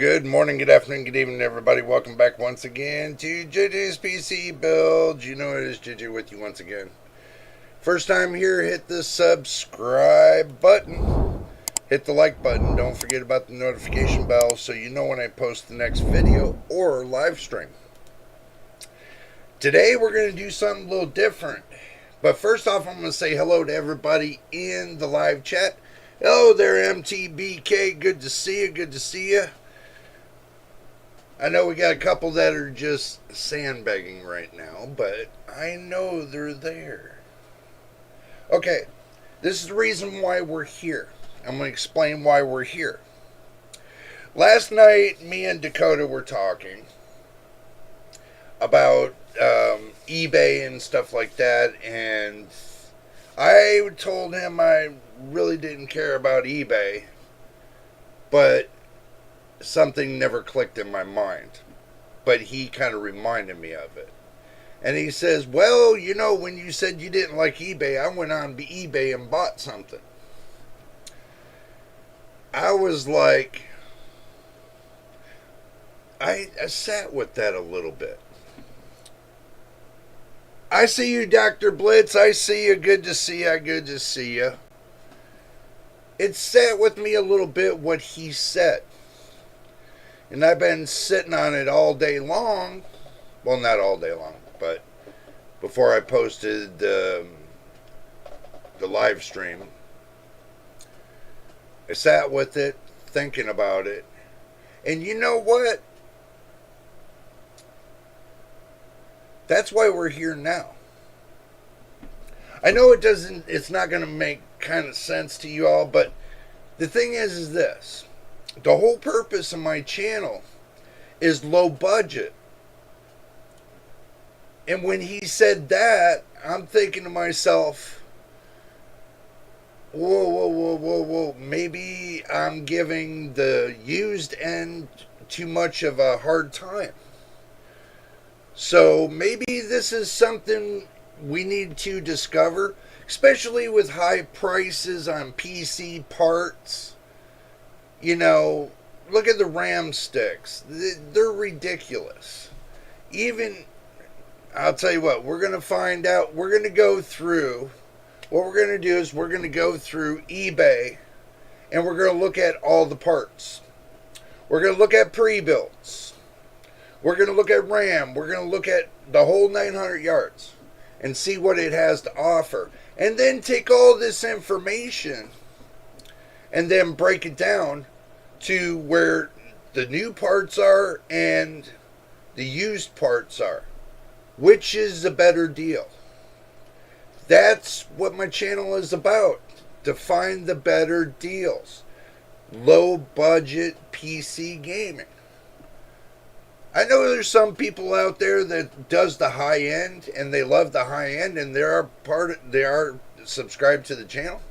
good morning, good afternoon, good evening, everybody. Welcome back once again to JJ's PC Build. You know it is JJ with you once again. First time here, hit the subscribe button. Hit the like button. Don't forget about the notification bell so you know when I post the next video or live stream. Today we're going to do something a little different. But first off, I'm going to say hello to everybody in the live chat. Hello there, MTBK. Good to see you. Good to see you. I know we got a couple that are just sandbagging right now, but I know they're there. Okay, this is the reason why we're here. I'm going to explain why we're here. Last night, me and Dakota were talking about eBay and stuff like that, and I told him I really didn't care about eBay, but something never clicked in my mind. But he kind of reminded me of it. And he says, well, you know, when you said you didn't like eBay, I went on eBay and bought something. I was like, I sat with that a little bit. I see you, Dr. Blitz. I see you. Good to see you. Good to see you. It sat with me a little bit what he said. And I've been sitting on it all day long. Well, not all day long, but before I posted the live stream, I sat with it, thinking about it. And you know what? That's why we're here now. I know it's not going to make kind of sense to you all, but the thing is this. The whole purpose of my channel is low budget. And when he said that, I'm thinking to myself, whoa. Maybe I'm giving the used end too much of a hard time. So maybe this is something we need to discover, especially with high prices on PC parts. You know, look at the RAM sticks. They're ridiculous. Even, I'll tell you what, we're going to find out. We're going to go through, what we're going to do is we're going to go through eBay and we're going to look at all the parts. We're going to look at pre-builds. We're going to look at RAM. We're going to look at the whole 900 yards and see what it has to offer. And then take all this information and then break it down to where the new parts are and the used parts are. Which is the better deal? That's what my channel is about. To find the better deals. Low budget PC gaming. I know there's some people out there that does the high end and they love the high end and they are subscribed to the channel.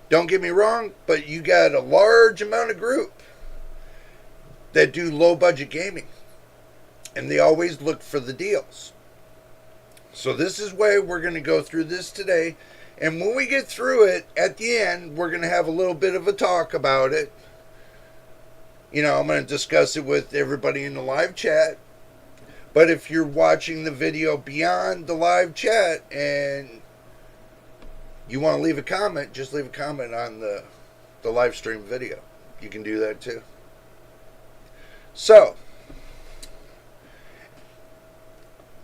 Don't get me wrong, but you got a large amount of group that do low budget gaming. And they always look for the deals. So this is why we're going to go through this today. And when we get through it, at the end, we're going to have a little bit of a talk about it. You know, I'm going to discuss it with everybody in the live chat. But if you're watching the video beyond the live chat and you want to leave a comment, just leave a comment on the live stream video. You can do that too. So,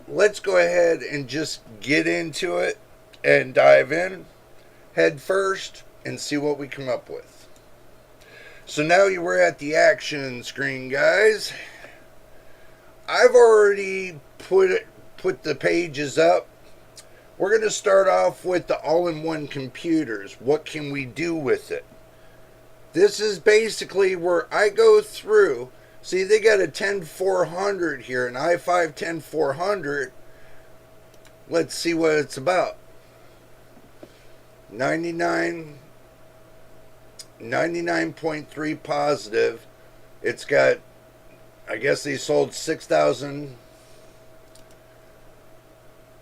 let's go ahead and just get into it and dive in head first and see what we come up with. So now we're at the action screen, guys. I've already put the pages up. We're going to start off with the all-in-one computers. What can we do with it? This is basically where I go through. See, they got a 10400 here, an i5 10400. Let's see what it's about. 99.3 positive. It's got, I guess they sold 6,000.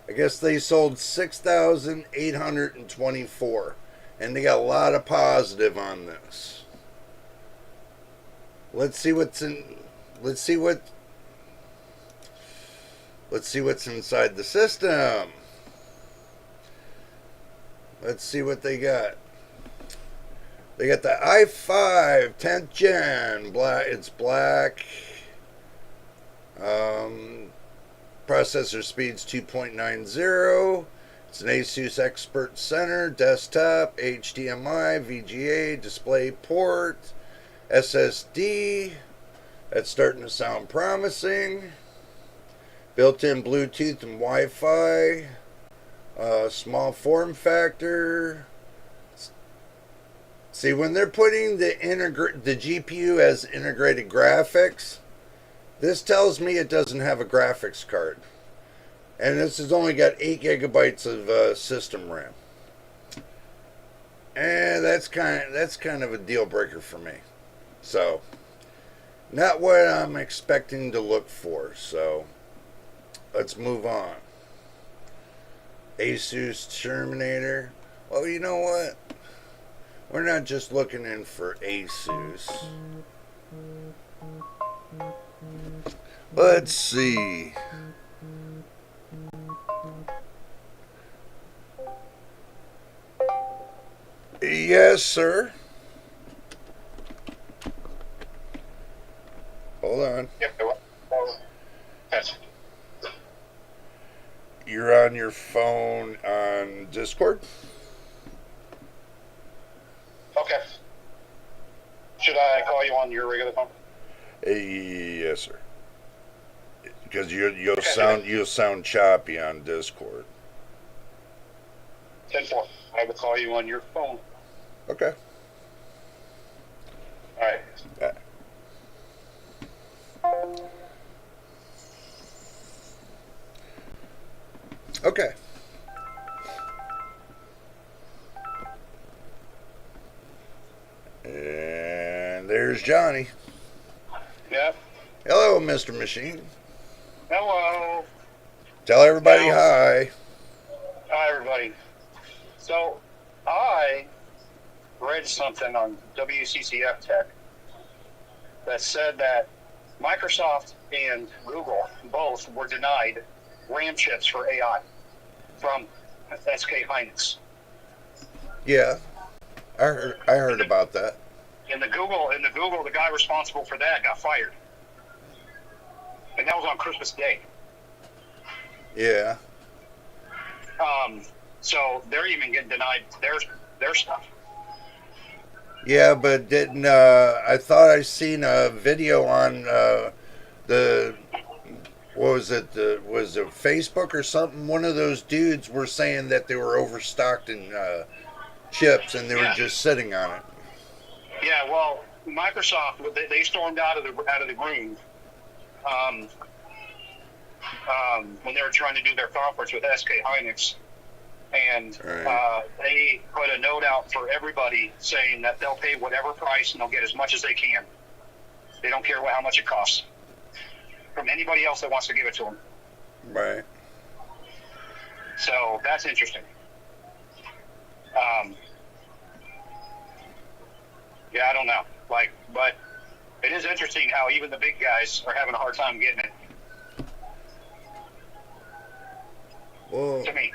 I guess they sold 6,824. And they got a lot of positive on this. Let's see what's in. Let's see what. Let's see what's inside the system. Let's see what they got. They got the i5 10th gen. Black. It's black. Processor speeds 2.90. It's an Asus Expert Center, desktop, HDMI, VGA, display port, SSD. That's starting to sound promising. Built-in Bluetooth and Wi-Fi. Small form factor. See, when they're putting the GPU as integrated graphics, this tells me it doesn't have a graphics card. And this has only got 8 gigabytes of system RAM. And that's kind of a deal breaker for me. So, not what I'm expecting to look for. So, let's move on. Asus Terminator. Well, you know what? We're not just looking in for Asus. Let's see. Yes, sir. Hold on. You're on your phone on Discord? Okay. Should I call you on your regular phone? Yes, sir. Because you'll sound choppy on Discord. 10-4. I will call you on your phone. Okay. All right. Okay. And there's Johnny. Yep. Hello, Mr. Machine. Hello. Tell everybody hi. Hi, everybody. So, I read something on WCCF Tech that said that Microsoft and Google both were denied RAM chips for AI from SK Hynix. Yeah, I heard about that. In the Google, the guy responsible for that got fired, and that was on Christmas Day. Yeah. So they're even getting denied their stuff. Yeah, but didn't I thought I seen a video on the what was it? Was it Facebook or something? One of those dudes were saying that they were overstocked in chips and they were just sitting on it. Yeah, well, Microsoft they stormed out of the room when they were trying to do their conference with SK Hynix, and they put a note out for everybody saying that they'll pay whatever price and they'll get as much as they can. They don't care how much it costs from anybody else that wants to give it to them. Right. So that's interesting. Yeah, I don't know. But it is interesting how even the big guys are having a hard time getting it. Well, to me.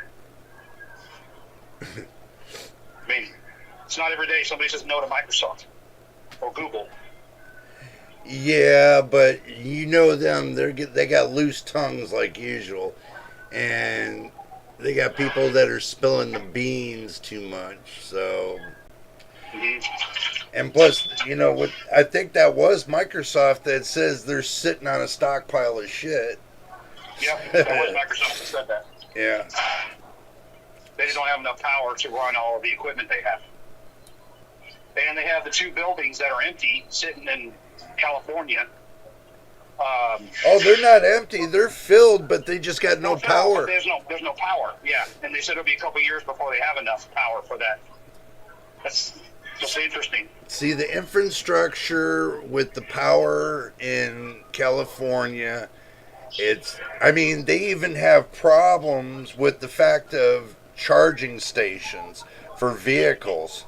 I mean, it's not every day somebody says no to Microsoft or Google. Yeah, but you know them. They got loose tongues like usual, and they got people that are spilling the beans too much. So, and plus, you know what? I think that was Microsoft that says they're sitting on a stockpile of shit. Yep, that was Microsoft that said that. Yeah. They just don't have enough power to run all of the equipment they have. And they have the 2 buildings that are empty sitting in California. Oh, they're not empty. They're filled, but they just got no power. There's no power, yeah. And they said it'll be a couple of years before they have enough power for that. That's just interesting. See, the infrastructure with the power in California, they even have problems with the fact of charging stations for vehicles.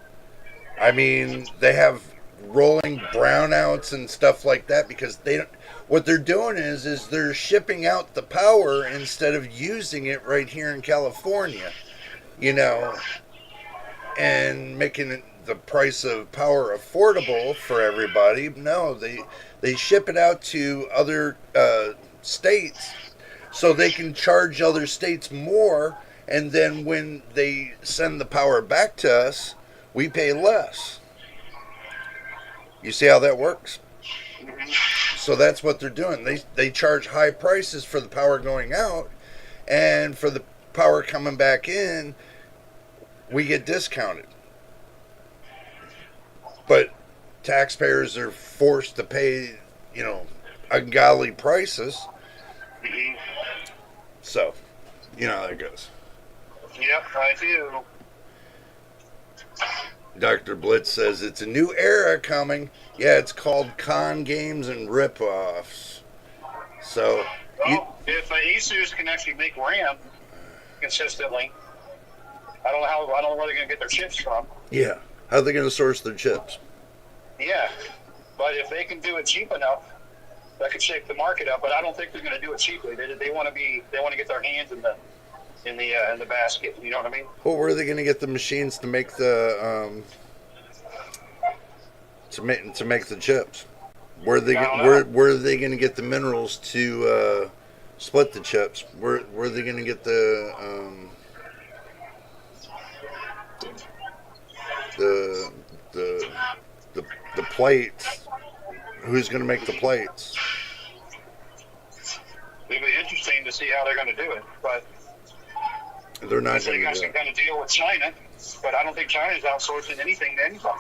I mean, they have rolling brownouts and stuff like that because they don't. What they're doing is they're shipping out the power instead of using it right here in California, you know, and making the price of power affordable for everybody. No, they ship it out to other states so they can charge other states more, and then when they send the power back to us, we pay less. You see how that works? So that's what they're doing. They charge high prices for the power going out, and for the power coming back in, we get discounted. But taxpayers are forced to pay, you know, ungodly prices. So, you know how that goes. Yep, I do. Dr. Blitz says it's a new era coming. Yeah, it's called con games and rip-offs. So, well, if Asus can actually make RAM consistently, I don't know where they're going to get their chips from. Yeah, how are they going to source their chips? Yeah, but if they can do it cheap enough, that could shake the market up. But I don't think they're going to do it cheaply. They want to get their hands in the basket. You know what I mean? Well, where are they going to get the machines to make the to make the chips? Where are they going to get the minerals to split the chips? Where are they going to get the plates? Who's going to make the plates? It'll be interesting to see how they're going to do it, but they're not going to do it. They got some kind of deal with China, but I don't think China's outsourcing anything to anybody.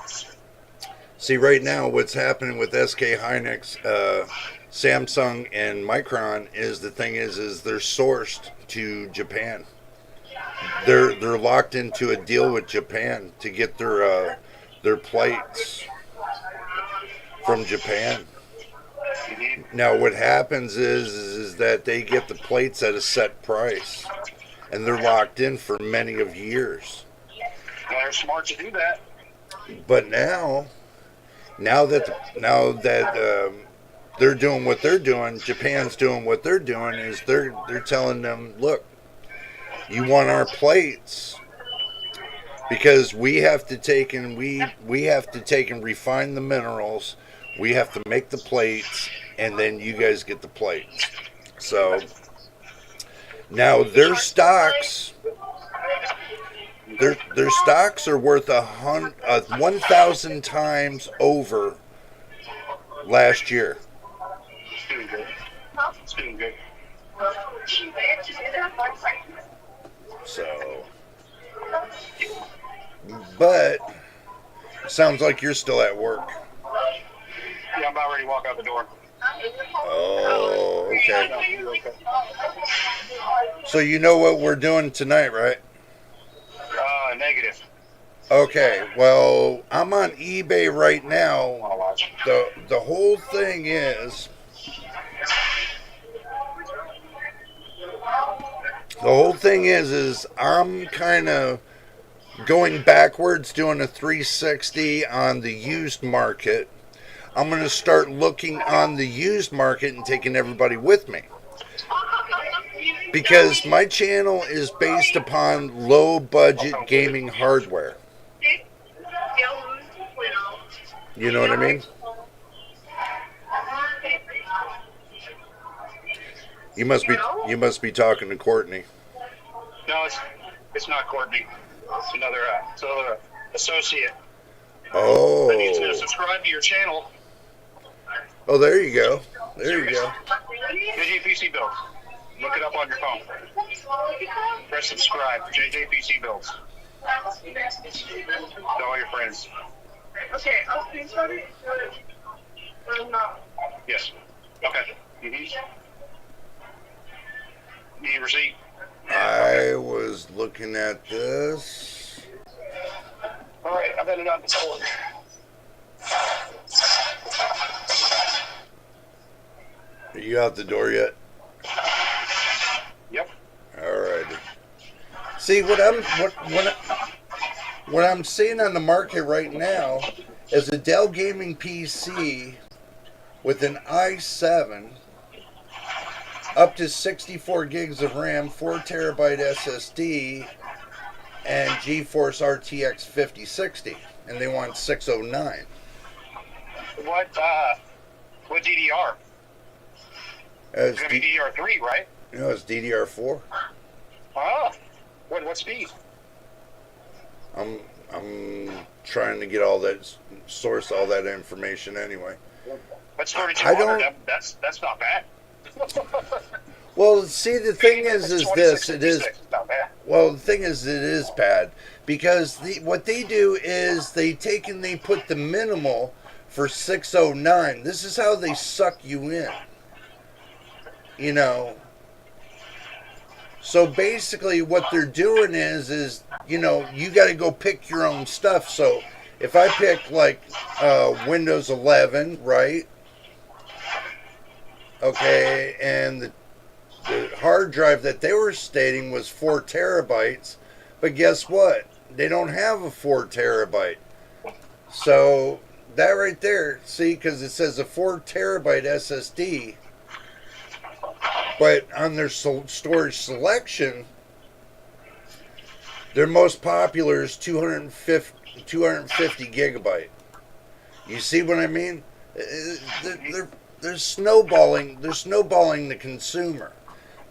See, right now, what's happening with SK Hynix, Samsung, and Micron is they're sourced to Japan. They're locked into a deal with Japan to get their plates from Japan. Now, what happens is that they get the plates at a set price, and they're locked in for many of years. Well, they're smart to do that. But now that they're doing what they're doing, Japan's doing what they're doing, is they're telling them, look, you want our plates because we have to take and refine the minerals. We have to make the plates, and then you guys get the plates. So now their stocks are worth 1,000 times over last year. It's doing good. So, but sounds like you're still at work. Yeah, I'm about ready to walk out the door. Oh, okay. So you know what we're doing tonight, right? Negative. Okay, well, I'm on eBay right now. The whole thing is I'm kind of going backwards, doing a 360 on the used market. I'm going to start looking on the used market and taking everybody with me. Because my channel is based upon low budget gaming hardware. You know what I mean? You must be talking to Courtney. No, it's not Courtney. It's another associate. Oh. That needs to subscribe to your channel. Oh, there you go. There you go. JJPC Builds. Look it up on your phone. Press subscribe. JJPC Builds. To all your friends. Okay, I'll screenshot it. Or not. Yes. Okay. Need a receipt? I was looking at this. All right, I've got it on the phone. Are you out the door yet? Yep. All right. See what I'm seeing on the market right now is a Dell gaming PC with an i7, up to 64 gigs of RAM, 4 terabyte SSD, and GeForce RTX 5060, and they want 609. What DDR? It's gonna be DDR3, right? No, it's DDR4. Ah, what speed? I'm trying to get all that, source all that information anyway. That's 3200. That's not bad. Well, see, the thing is this. It is. Not bad. Well, the thing is, it is bad because what they do is they take and they put the minimal for 609. This is how they suck you in. You know. So basically, what they're doing is you got to go pick your own stuff. So if I pick like Windows 11, right? Okay, and the hard drive that they were stating was 4 terabytes, but guess what? They don't have a 4 terabyte. So that right there, see, because it says a 4 terabyte SSD, but on their storage selection, their most popular is 250 gigabyte. You see what I mean? They're snowballing the consumer.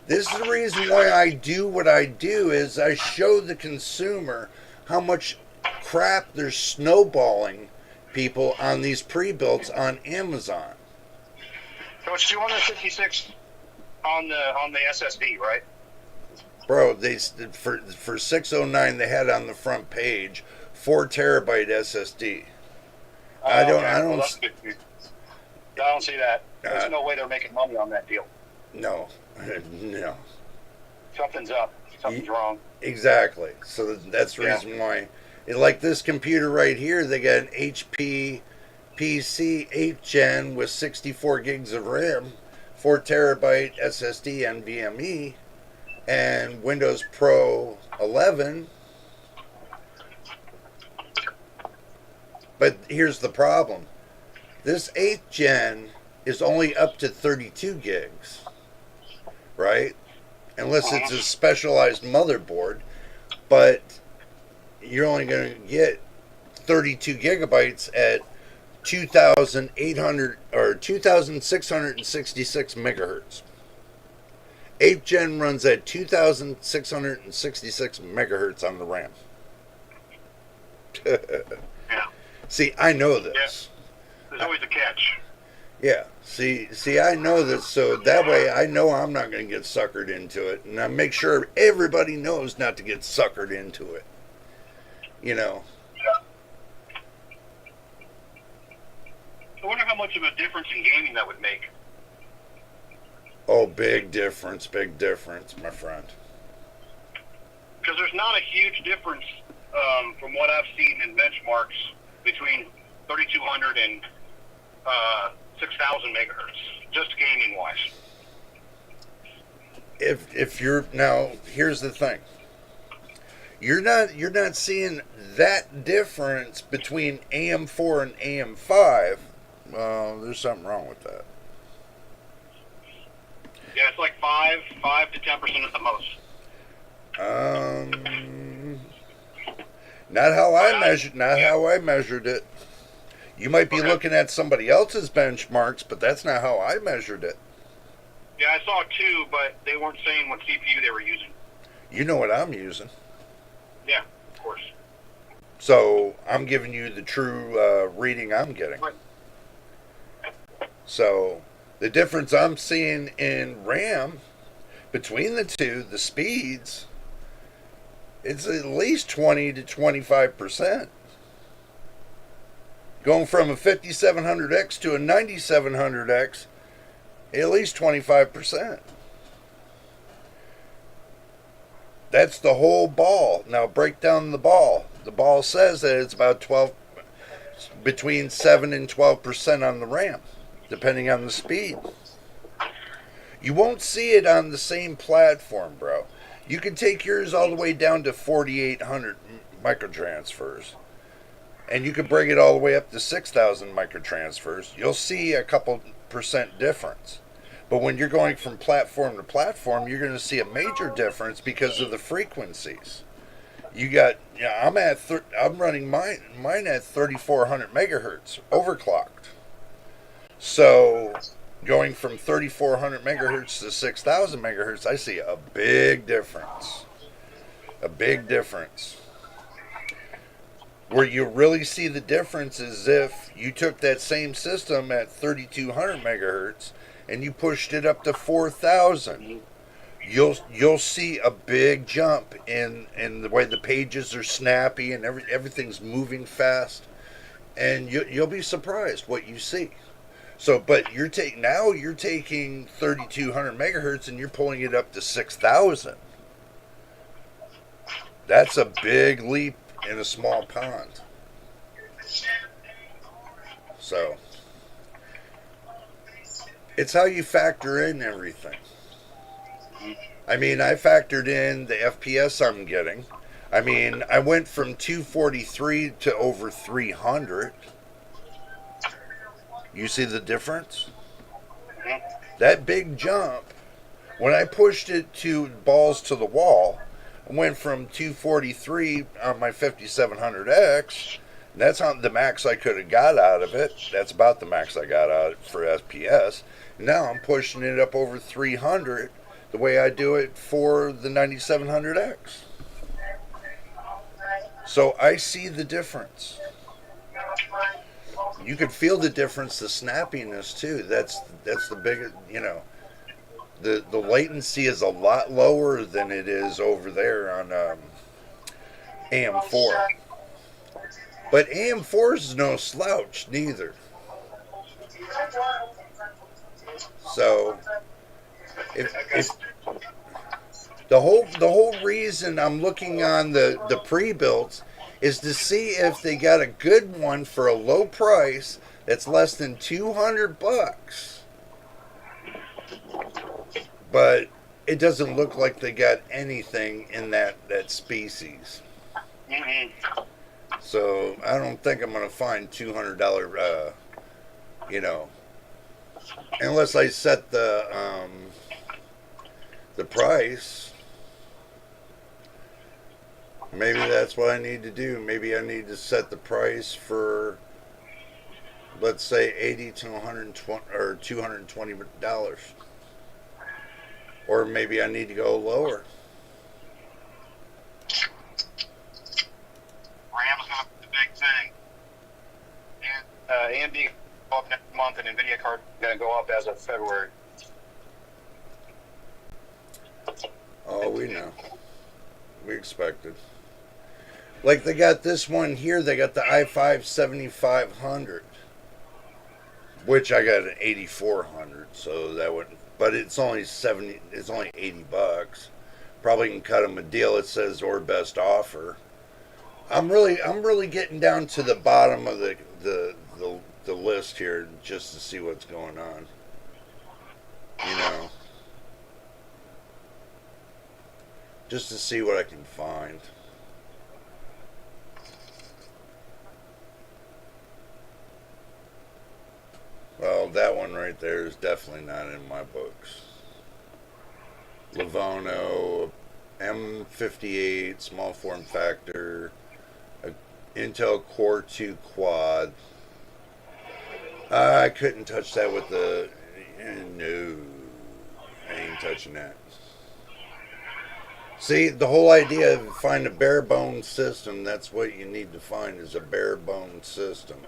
This is the reason why I do what I do, is I show the consumer how much crap they're snowballing people on these pre-builts on Amazon. So it's 256 on the SSD, right? Bro, for 609 they had on the front page 4 terabyte SSD. I don't see that. There's no way they're making money on that deal. No. No. Something's up. Something's wrong. Exactly. So that's the reason why. Like this computer right here, they got an HP PC 8th gen with 64 gigs of RAM, 4 terabyte SSD NVMe, and Windows Pro 11. But here's the problem. This 8th gen is only up to 32 gigs, right? Unless it's a specialized motherboard, but you're only going to get 32 gigabytes at 2,800 or 2,666 megahertz. 8th gen runs at 2,666 megahertz on the RAM. See, I know this. Yeah. There's always a catch. Yeah. See, I know this, so that way I know I'm not going to get suckered into it, and I make sure everybody knows not to get suckered into it. You know. I wonder how much of a difference in gaming that would make. Oh, big difference, my friend. Because there's not a huge difference from what I've seen in benchmarks between 3,200 and 6,000 megahertz, just gaming wise. If you're now, here's the thing. You're not seeing that difference between AM4 and AM5. Well, there's something wrong with that. Yeah, it's like 5 to 10% at the most. Not how I measured it. You might be looking at somebody else's benchmarks, but that's not how I measured it. Yeah, I saw 2, but they weren't saying what CPU they were using. You know what I'm using. Yeah, of course. So I'm giving you the true reading I'm getting. Right. So the difference I'm seeing in RAM between the two, the speeds, it's at least 20 to 25%. Going from a 5700X to a 9700X, at least 25%. That's the whole ball. Now break down the ball. The ball says that it's about between 7 and 12% on the RAM, depending on the speed. You won't see it on the same platform, bro. You can take yours all the way down to 4,800 microtransfers. and you could bring it all the way up to 6,000 microtransfers, you'll see a couple percent difference. But when you're going from platform to platform, you're going to see a major difference because of the frequencies. You got, I'm running mine at 3,400 megahertz overclocked. So going from 3,400 megahertz to 6,000 megahertz, I see a big difference. A big difference. Where you really see the difference is if you took that same system at 3,200 megahertz and you pushed it up to 4,000. You'll see a big jump in the way the pages are snappy and everything's moving fast, and you'll be surprised what you see. So, but you're taking 3,200 megahertz and you're pulling it up to 6,000. That's a big leap in a small pond. So, it's how you factor in everything. I mean, I factored in the FPS I'm getting. I mean, I went from 243 to over 300. You see the difference? That big jump, when I pushed it to balls to the wall, I went from 243 on my 5700X. That's on the max I could have got out of it. That's about the max I got out for FPS. Now I'm pushing it up over 300 the way I do it for the 9700X. So I see the difference. You can feel the difference, the snappiness too. That's the biggest, the latency is a lot lower than it is over there on AM4. But AM4 is no slouch neither. So if the whole reason I'm looking on the pre-builts is to see if they got a good one for a low price that's less than $200. But it doesn't look like they got anything in that species. Mm-hmm. So I don't think I'm going to find $200, unless I set the price. Maybe that's what I need to do. Maybe I need to set the price for, let's say, $80 to $120 or $220, or maybe I need to go lower. RAM's going to be the big thing. And AMD go up next month, and NVIDIA card is going to go up as of February. Oh, we know. We expected. Like they got this one here, they got the i5 7500, which I got an 8400, so that would, but it's only $80. Probably can cut them a deal. It says or best offer. I'm really getting down to the bottom of the list here just to see what's going on. Just to see what I can find. Well, that one right there is definitely not in my books. Livono, M58, small form factor, a Intel Core 2 quad. I couldn't touch that with the... No. I ain't touching that. See, the whole idea of find a bare bones system, that's what you need to find, is a bare bones system.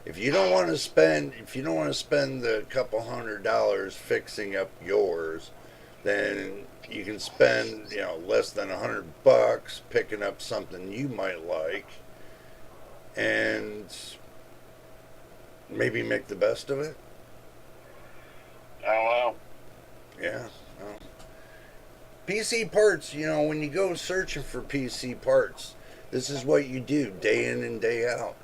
If you don't want to spend the couple $100 fixing up yours, then you can spend, less than $100 picking up something you might like, and maybe make the best of it. I don't know. Yeah. Well, PC parts, when you go searching for PC parts, this is what you do day in and day out.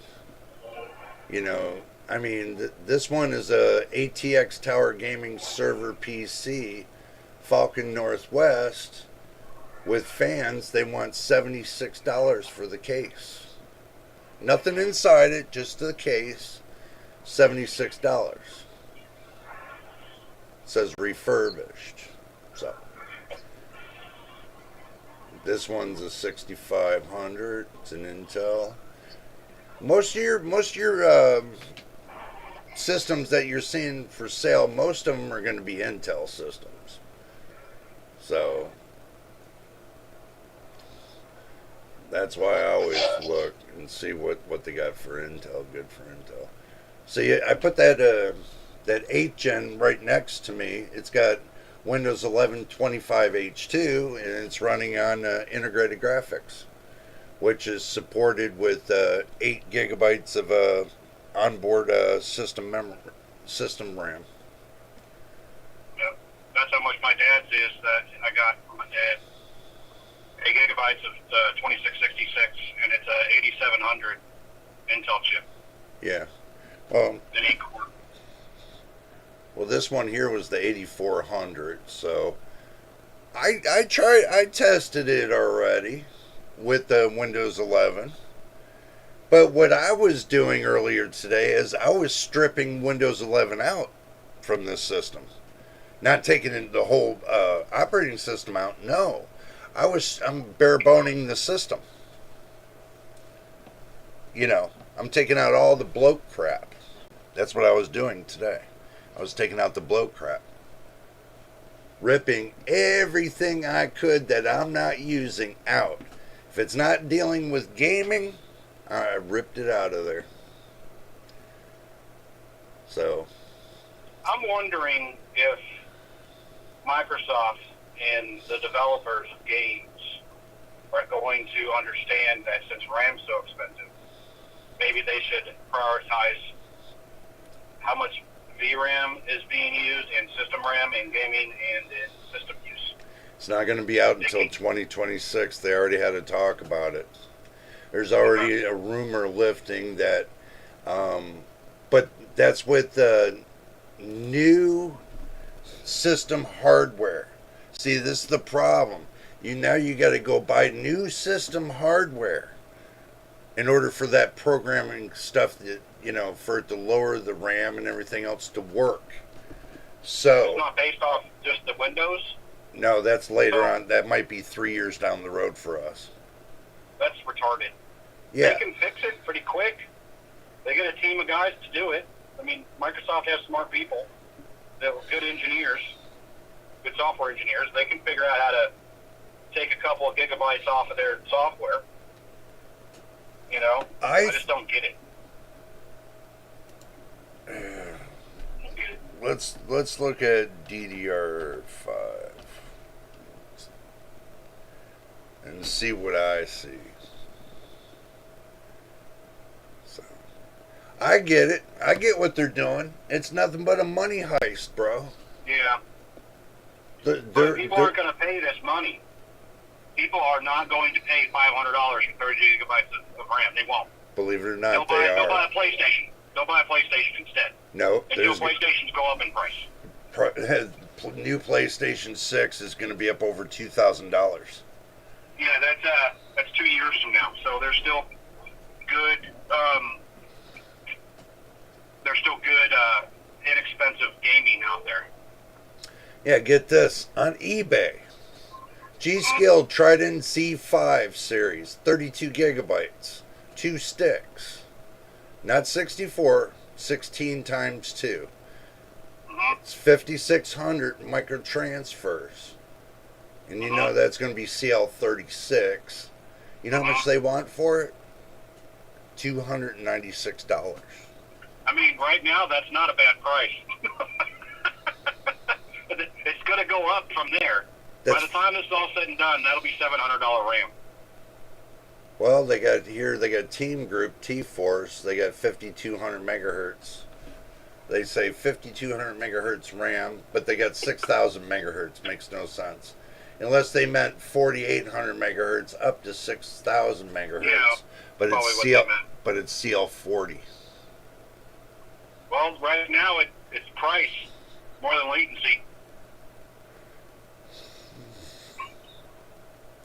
This one is a ATX Tower Gaming Server PC, Falcon Northwest, with fans. They want $76 for the case. Nothing inside it, just the case. $76. It says refurbished. So this one's a 6500. It's an Intel. Most of your systems that you're seeing for sale, most of them are going to be Intel systems. So that's why I always look and see what they got for Intel. Good for Intel. See, I put that 8th gen right next to me. It's got Windows 11 25H2, and it's running on integrated graphics, which is supported with 8 gigabytes of onboard system RAM. Yep. That's how much my dad's is that I got from my dad. 8 gigabytes of 2666, and it's a 8700 Intel chip. Yeah. Well, An 8-core. well, this one here was the 8400. So I tested it already with the Windows 11. But what I was doing earlier today is I was stripping Windows 11 out from this system. Not taking the whole operating system out. No. I'm bare boning the system. I'm taking out all the bloat crap. That's what I was doing today. I was taking out the bloat crap. Ripping everything I could that I'm not using out. If it's not dealing with gaming, I ripped it out of there. So I'm wondering if Microsoft and the developers of games are going to understand that since RAM's so expensive, maybe they should prioritize how much VRAM is being used in system RAM in gaming and in system use. it's not going to be out until 2026. They already had a talk about it. There's already a rumor lifting that, but that's with the new system hardware. See, this is the problem. Now you got to go buy new system hardware in order for that programming stuff that for it to lower the RAM and everything else to work. So it's not based off just the Windows. No, that's later on. That might be 3 years down the road for us. That's retarded. Yeah. They can fix it pretty quick. They get a team of guys to do it. I mean, Microsoft has smart people. They're good engineers, good software engineers. They can figure out how to take a couple of gigabytes off of their software. I just don't get it. Let's look at DDR5 and see what I see. So I get it. I get what they're doing. It's nothing but a money heist, bro. Yeah. But people aren't going to pay this money. People are not going to pay $500 for 30 gigabytes of RAM. They won't. Believe it or not, They'll buy a PlayStation. They'll buy a PlayStation instead. No, until PlayStations go up in price. New PlayStation 6 is going to be up over $2,000. Yeah, that's 2 years from now. So there's still good. There's still good, inexpensive gaming out there. Yeah, get this on eBay. G-Skill Trident C5 series, 32 gigabytes, 2 sticks, not 64, 16 times 2. It's 5,600 microtransfers, and that's going to be CL36. You know how much they want for it? $296. I mean, right now that's not a bad price. It's going to go up from there. By the time this is all said and done, that'll be $700 RAM. Well, they got Team Group T-Force. They got 5,200 megahertz. They say 5,200 megahertz RAM, but they got 6,000 megahertz. Makes no sense. Unless they meant 4,800 megahertz up to 6,000 megahertz. Yeah, but it's CL40. Well, right now it's price more than latency.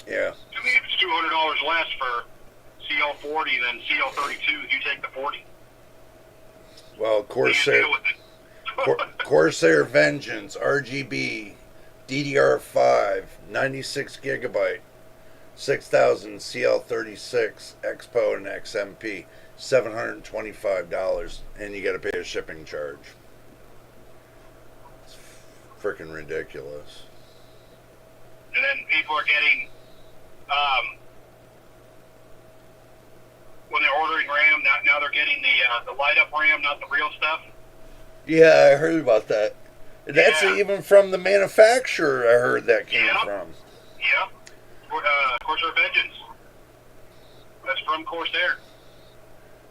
Yeah. I mean, it's $200 less for 40, then CL32s, you take the 40. Well, Corsair, Deal with it. Corsair Vengeance, RGB, DDR5, 96 gigabyte, 6000 CL36, Expo and XMP, $725, and you got to pay a shipping charge. It's freaking ridiculous. And then people are getting, when they're ordering RAM, now they're getting the light up RAM, not the real stuff. Yeah, I heard about that. And that's Yeah. even from the manufacturer. I heard that came Yeah. from. Yeah. Corsair Vengeance. That's from Corsair.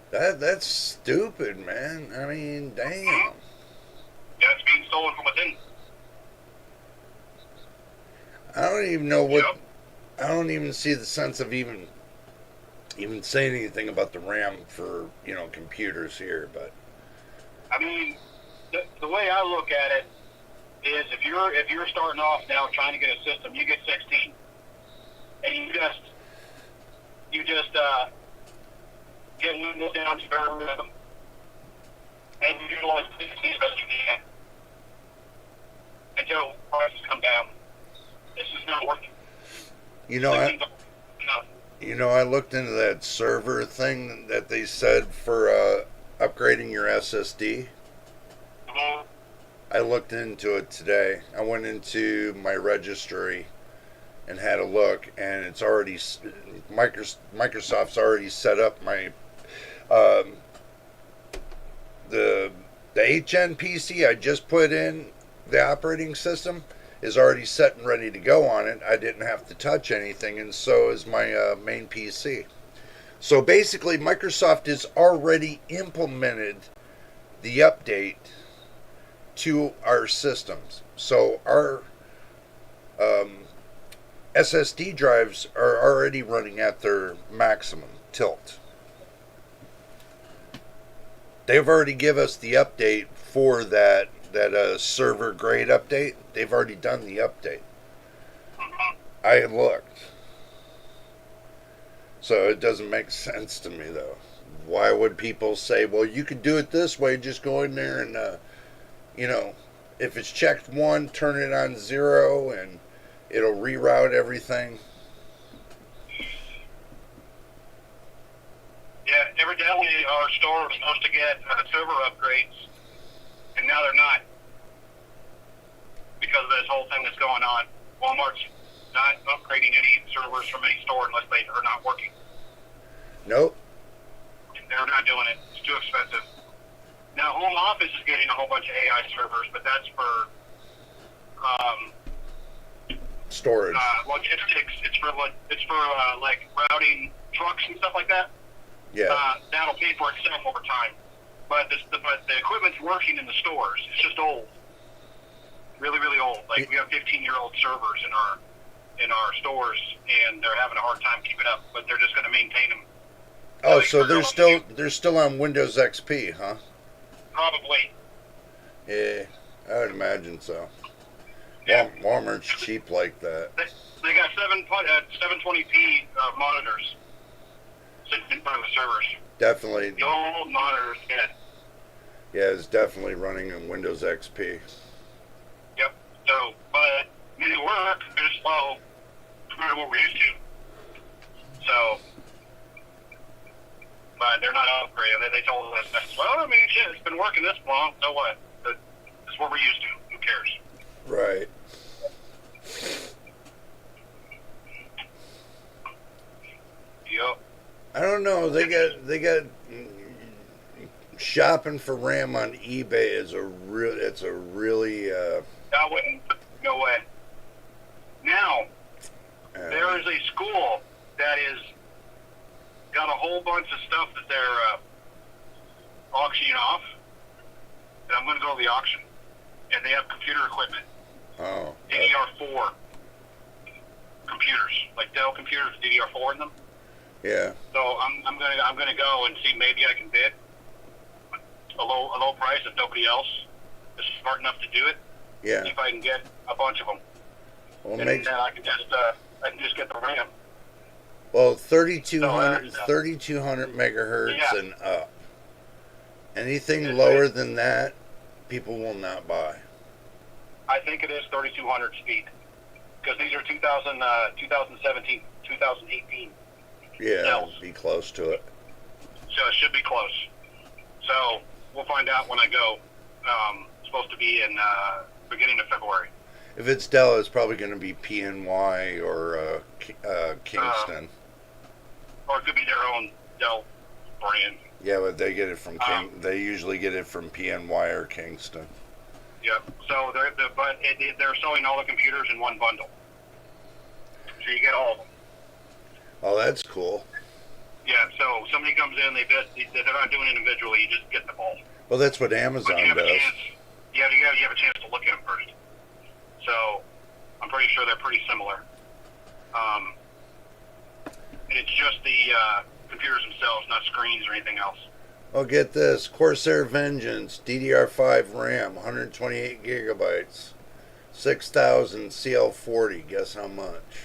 That's stupid, man. I mean, damn. Yeah, it's being stolen from within. I don't even know what. Yep. I don't even see the sense of even saying anything about the RAM for computers here. But I mean, the way I look at it is if you're starting off now trying to get a system, you get 16, and you just get Windows down to bare minimum, and you utilize 16 as best you can until prices come down. This is not working. I looked into that server thing that they said for upgrading your SSD. Mhm. I looked into it today. I went into my registry and had a look, and it's already Microsoft's already set up my the 8 Gen PC I just put in the operating system is already set and ready to go on it. I didn't have to touch anything, and so is my main PC. So basically, Microsoft has already implemented the update to our systems. So our SSD drives are already running at their maximum tilt. They've already given us the update for that server grade update. They've already done the update. I looked. So it doesn't make sense to me, though. Why would people say, well, you could do it this way, just go in there and, if it's checked 1, turn it on 0, and it'll reroute everything. Yeah, evidently our store was supposed to get server upgrades, and now they're not because of this whole thing that's going on. Walmart's not upgrading any servers from any store unless they are not working. Nope. They're not doing it. It's too expensive. Now, Home Office is getting a whole bunch of AI servers, but that's for Storage. Logistics. It's for like routing trucks and stuff like that. Yeah. That'll pay for itself over time. But the equipment's working in the stores. It's just old. Really, really old. Like we have 15-year-old servers in our stores, and they're having a hard time keeping up. But they're just going to maintain them. Oh, so they're still on Windows XP, huh? Probably. Yeah, I would imagine so. Yeah. Walmart's cheap like that. They got 720p monitors sitting in front of the servers. Definitely. The old monitors, yeah. Yeah, it's definitely running in Windows XP. Yep. So, but they work. They're just slow compared to what we're used to. So, but they're not upgraded. They told us, well, I mean, shit, it's been working this long. So what? This is what we're used to. Who cares? Right. Yep. I don't know. They got shopping for RAM on eBay is a really I wouldn't. No way. Now, there is a school that is got a whole bunch of stuff that they're auctioning off, and I'm going to go to the auction, and they have computer equipment. Oh. DDR4 computers, like Dell computers, DDR4 in them. Yeah. So I'm gonna go and see maybe I can bid a low price if nobody else is smart enough to do it. Yeah. See if I can get a bunch of them, Well, and then I can just get the RAM. Well, So, 3200 megahertz yeah, and up. Anything it's, lower it's, than that, people will not buy. I think it is 3200 speed because these are 2017, 2018 Yeah, cells, be close to it. so it should be close. So we'll find out when I go. It's supposed to be in beginning of February. If it's Dell, it's probably going to be PNY or Kingston. Or it could be their own Dell brand. Yeah, but they get it from They usually get it from PNY or Kingston. Yep. So they're selling all the computers in one bundle. So you get all of them. Oh, that's cool. Yeah. So somebody comes in, they bid. They're not doing it individually. You just get them all. Well, that's what Amazon But you have does. a chance. You have a chance to look at them first. So I'm pretty sure they're pretty similar. And it's just the computers themselves, not screens or anything else. Oh, get this. Corsair Vengeance, DDR5 RAM, 128 gigabytes, 6000 CL40. Guess how much?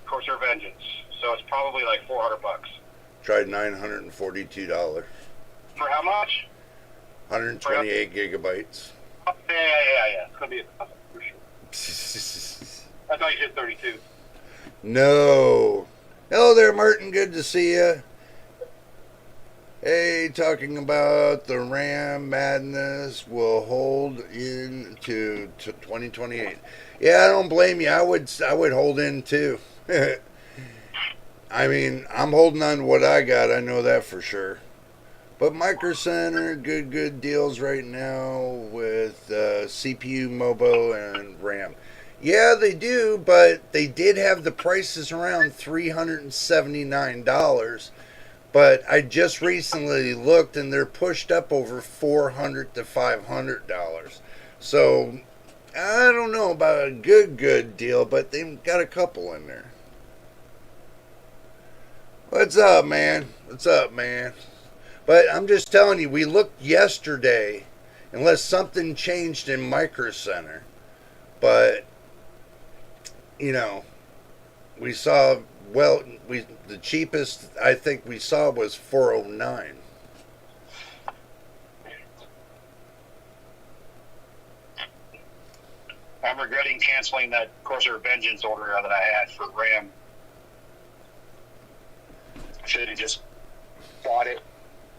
Corsair Vengeance. So it's probably like $400. Tried $942. For how much? 128 gigabytes. Yeah. It's gonna be a for sure. I thought you said 32. No. Hello there, Martin. Good to see you. Hey, talking about the RAM madness will hold into 2028. Yeah, I don't blame you. I would hold in too. I mean, I'm holding on to what I got. I know that for sure. But Micro Center, good deals right now with CPU, Mobo, and RAM. Yeah, they do, but they did have the prices around $379. But I just recently looked, and they're pushed up over $400 to $500. So I don't know about a good deal, but they've got a couple in there. What's up, man? But I'm just telling you, we looked yesterday, unless something changed in Micro Center. But you know, we saw the cheapest I think we saw was 409. I'm regretting canceling that Corsair Vengeance order that I had for RAM. Should have just bought it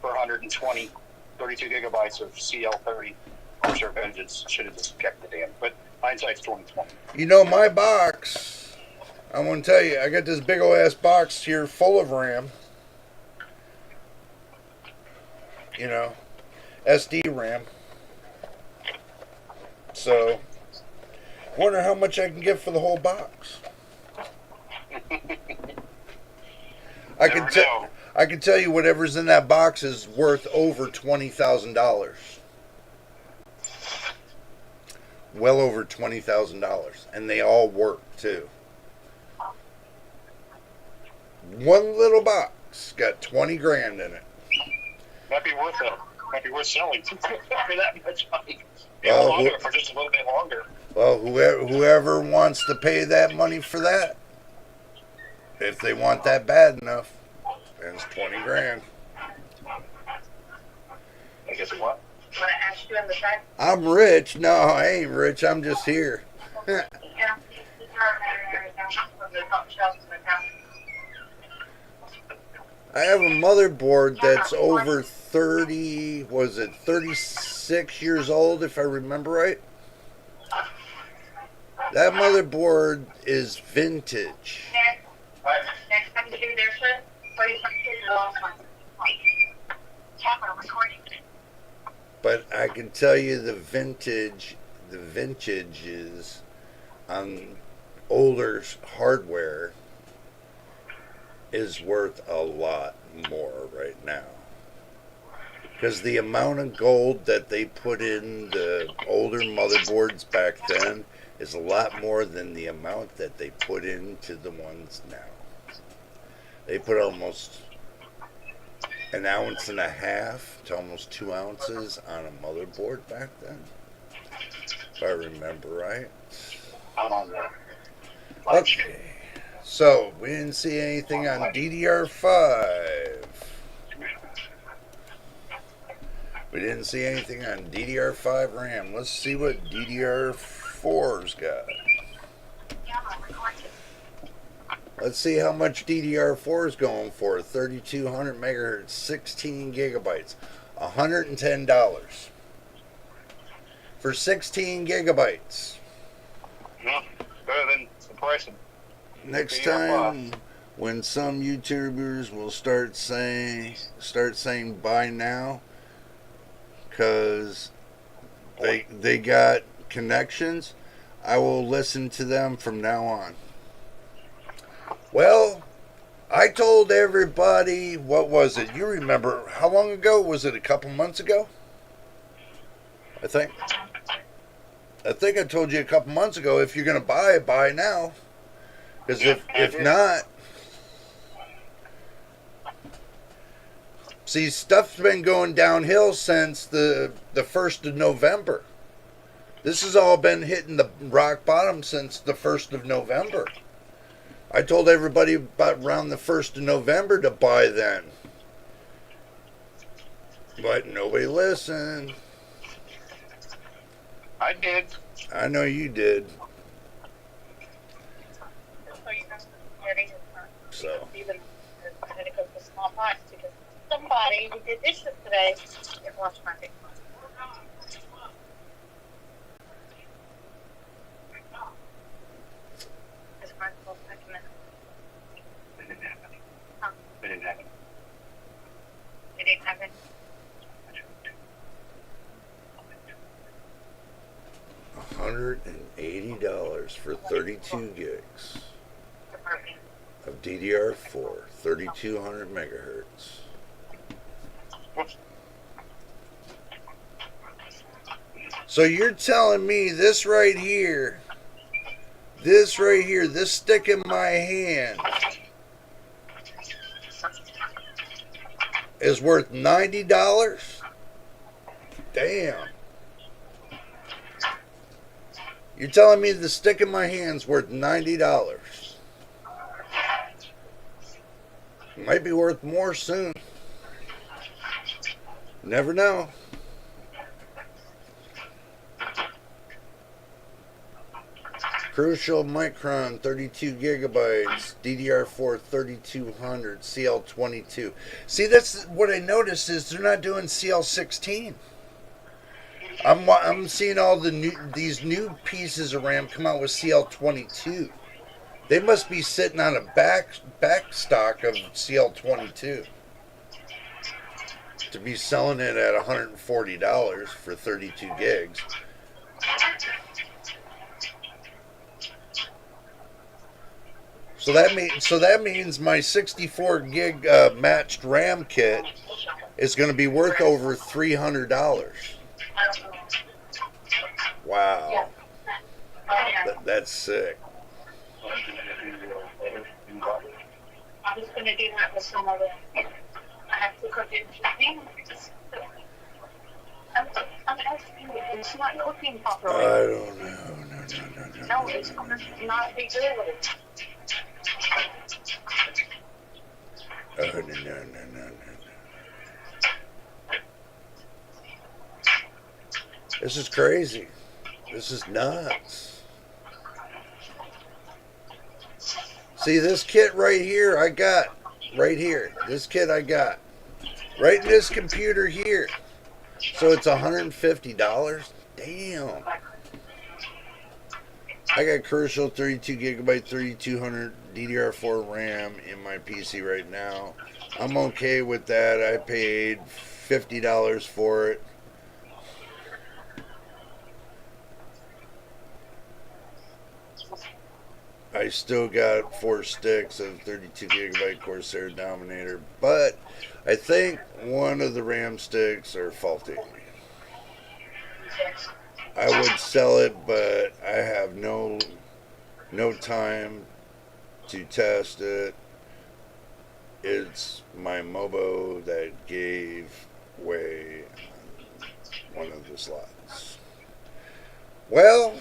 for 120, 32 gigabytes of CL30 Corsair Vengeance. Should have just kept the damn. But hindsight's 2020. You know, my box, I want to tell you, I got this big old ass box here full of RAM. You know, SD RAM. So, wonder how much I can get for the whole box. I can tell you whatever's in that box is worth over $20,000. Well over $20,000, and they all work too. One little box got 20 grand in it. Might be worth it. Might be worth selling for that much money. Well, Hold on to it for just a little bit longer. Well, whoever wants to pay that money for that, if they want that bad enough, spends 20 grand. I guess what? I'm rich. No, I ain't rich. I'm just here. I have a motherboard that's over 30, was it 36 years old, if I remember right? That motherboard is vintage. Next time you do their shit, please continue the last one. Camera recording. But I can tell you the vintages on older hardware is worth a lot more right now. Because the amount of gold that they put in the older motherboards back then is a lot more than the amount that they put into the ones now. They put almost an ounce and a half to almost 2 ounces on a motherboard back then. if I remember right. I'm on there. Okay. So, we didn't see anything on DDR5. We didn't see anything on DDR5 RAM. Let's see what DDR4's got. Let's see how much DDR4 is going for. 3200 megahertz, 16 gigabytes, $110 for 16 gigabytes. Yeah, better than the price of Next time, when some YouTubers will start saying buy now, because they got connections, I will listen to them from now on. Well, I told everybody, what was it? You remember, how long ago? Was it a couple months ago? I think I told you a couple months ago, if you're going to buy now. Because if not, see, stuff's been going downhill since the 1st of November. This has all been hitting the rock bottom since the 1st of November. I told everybody about around the 1st of November to buy then. But nobody listened. I did. I know you did. So. Even I had to go to small pots because somebody who did dishes today didn't wash my face. Is mine supposed to come in? It didn't happen. Huh? It didn't happen. It didn't happen. $180 for 32 gigs of DDR4, 3200 megahertz. So you're telling me this stick in my hand is worth $90? Damn. You're telling me the stick in my hand's worth $90? Might be worth more soon. Never know. Crucial Micron 32 gigabytes, DDR4 3200, CL22. See, that's what I noticed is they're not doing CL16. I'm seeing all these new pieces of RAM come out with CL22. They must be sitting on a back stock of CL22 to be selling it at $140 for 32 gigs. So that means my 64 gig matched RAM kit is going to be worth over $300. Wow, that's sick. I'm just going to do that with some other. I have to cook it. I'm asking you, it's not cooking properly. I don't know. No, it's not be good. No. This is crazy. This is nuts. See, this kit right here I got. Right here. This kit I got. Right in this computer here. So it's $150? Damn. I got Crucial 32 gigabyte 3200 DDR4 RAM in my PC right now. I'm okay with that. I paid $50 for it. I still got 4 sticks of 32 gigabyte Corsair Dominator, but I think one of the RAM sticks are faulty. I would sell it, but I have no time to test it. It's my Mobo that gave way on one of the slots. Well,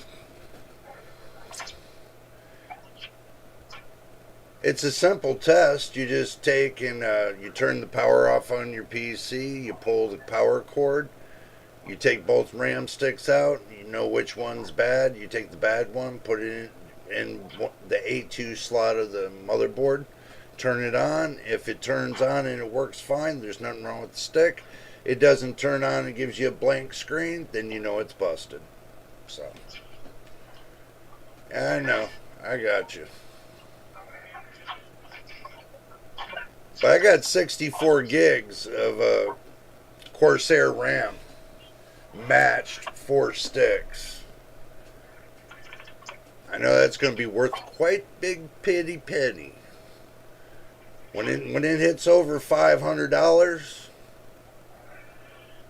it's a simple test. You just take and you turn the power off on your PC. You pull the power cord. You take both RAM sticks out. You know which one's bad. You take the bad one, put it in the A2 slot of the motherboard. Turn it on. If it turns on and it works fine, there's nothing wrong with the stick. It doesn't turn on and gives you a blank screen, then you know it's busted. So, I know. I got you. But I got 64 gigs of Corsair RAM. Matched 4 sticks. I know that's going to be worth quite big pitty penny. When it hits over $500,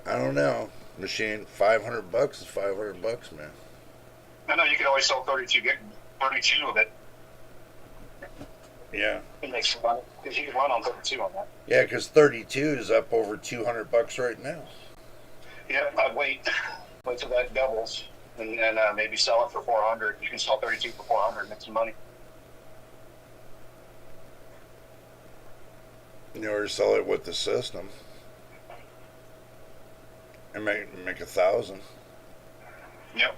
I don't know. Machine, $500 is $500, man. I know you can always sell 32 of it. Yeah. It makes some money because you can run on 32 on that. Yeah, because 32 is up over $200 right now. Yeah, I'd wait till that doubles, and then maybe sell it for 400. You can sell 32 for 400, make some money. You know, or sell it with the system and make 1,000. Yep.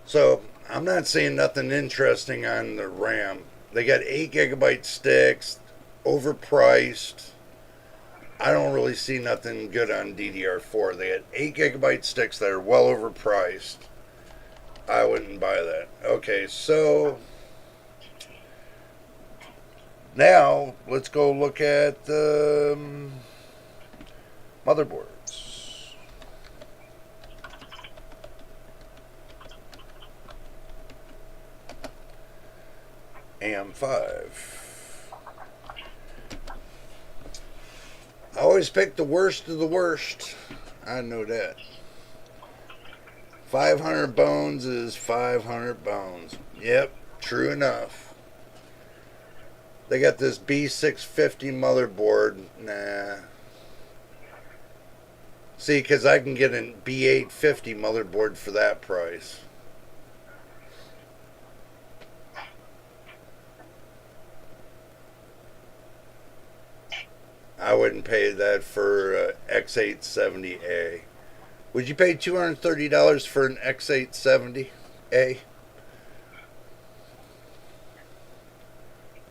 So I'm not seeing nothing interesting on the RAM. They got 8 GB sticks, overpriced. I don't really see nothing good on DDR4. They got 8 GB sticks that are well overpriced. I wouldn't buy that. Okay, so now let's go look at the motherboards. AM5. I always pick the worst of the worst. I know that. 500 bones is 500 bones. Yep, true enough. They got this B650 motherboard. Nah. See, because I can get a B850 motherboard for that price. I wouldn't pay that for X870A. Would you pay $230 for an X870A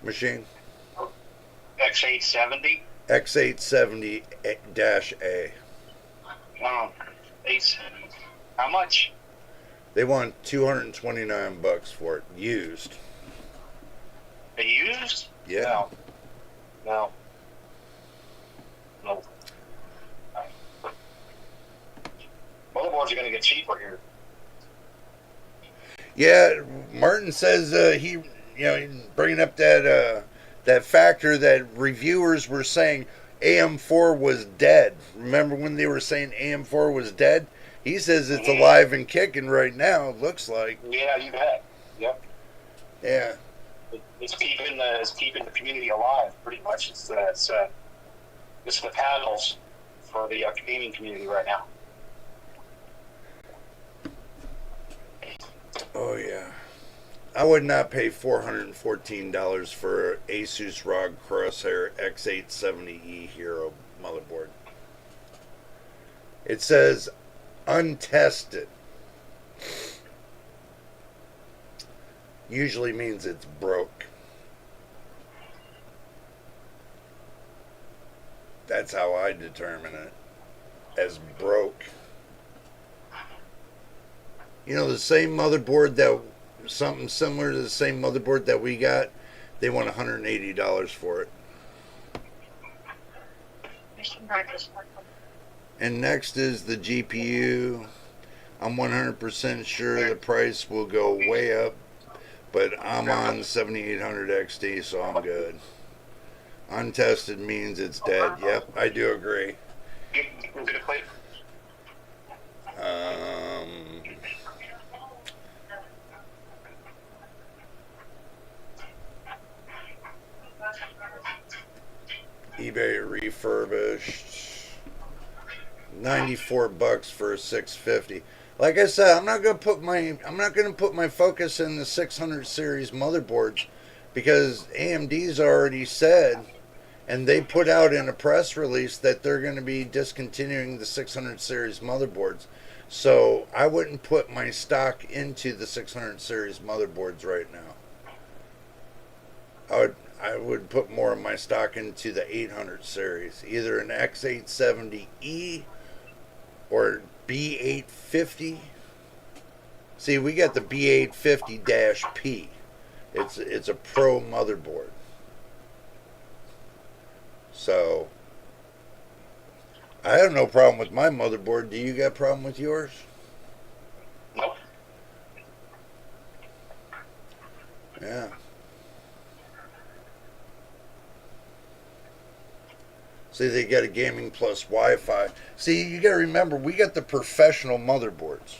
machine? X870? X870-A. Wow. How much? They want $229 for it, used. They used? Yeah. No. Motherboards are going to get cheaper here. Yeah, Martin says bringing up that factor that reviewers were saying AM4 was dead. Remember when they were saying AM4 was dead? He says it's alive and kicking right now. Looks like. Yeah, you bet. Yep. Yeah. It's keeping the community alive. Pretty much. It's the panels for the gaming community right now. Oh yeah. I would not pay $414 for Asus ROG Crosshair X870E Hero motherboard. It says untested. Usually means it's broke. That's how I determine it. As broke. You know, the same motherboard something similar to the same motherboard that we got, they want $180 for it. And next is the GPU. I'm 100% sure the price will go way up, but I'm on 7800 XT, so I'm good. Untested means it's dead. Yep, I do agree. eBay refurbished. $94 for a 650. Like I said, I'm not gonna put my focus in the 600 series motherboards because AMD's already said, and they put out in a press release that they're going to be discontinuing the 600 series motherboards. So I wouldn't put my stock into the 600 series motherboards right now. I would put more of my stock into the 800 series, either an X870E or B850. See, we got the B850-P. It's a pro motherboard. So I have no problem with my motherboard. Do you got a problem with yours? Nope. Yeah. See, they got a gaming plus Wi-Fi. See, you got to remember, we got the professional motherboards.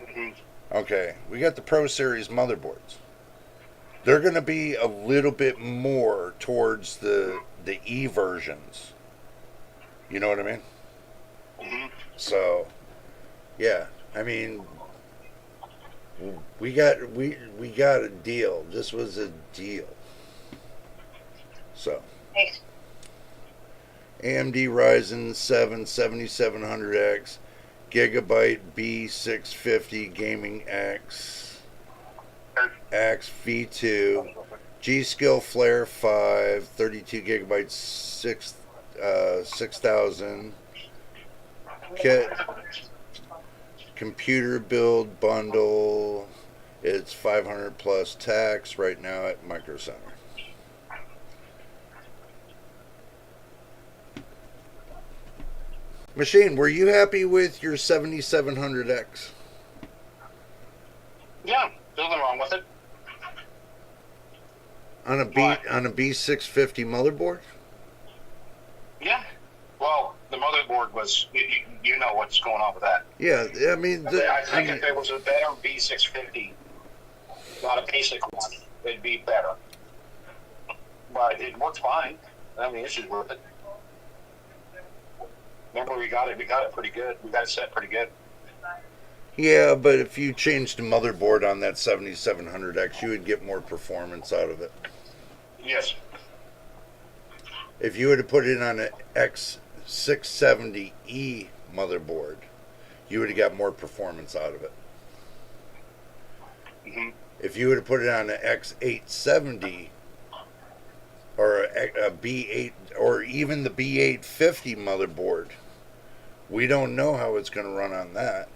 Mm-hmm. Okay, we got the Pro Series motherboards. They're going to be a little bit more towards the E versions. You know what I mean? Mm-hmm. So, yeah. I mean, we got a deal. This was a deal. So, Thanks. AMD Ryzen 7 7700X, Gigabyte B650 Gaming X V2, G-Skill Flare 5, 32 gigabytes, 6000 kit, computer build bundle. It's 500 plus tax right now at Micro Center. Machine, were you happy with your 7700X? Yeah, there's nothing wrong with it. On a B650 motherboard? Yeah. Well, the motherboard was, you know what's going on with that. Yeah, I mean... I think if there was a better B650, not a basic one, it'd be better. But it works fine. I don't have any issues with it. Remember, we got it pretty good. We got it set pretty good. Yeah, but if you changed the motherboard on that 7700X, you would get more performance out of it. Yes. If you were to put it on an X670E motherboard, you would have got more performance out of it. Mm-hmm. If you were to put it on an X870 or a B8 or even the B850 motherboard, we don't know how it's going to run on that.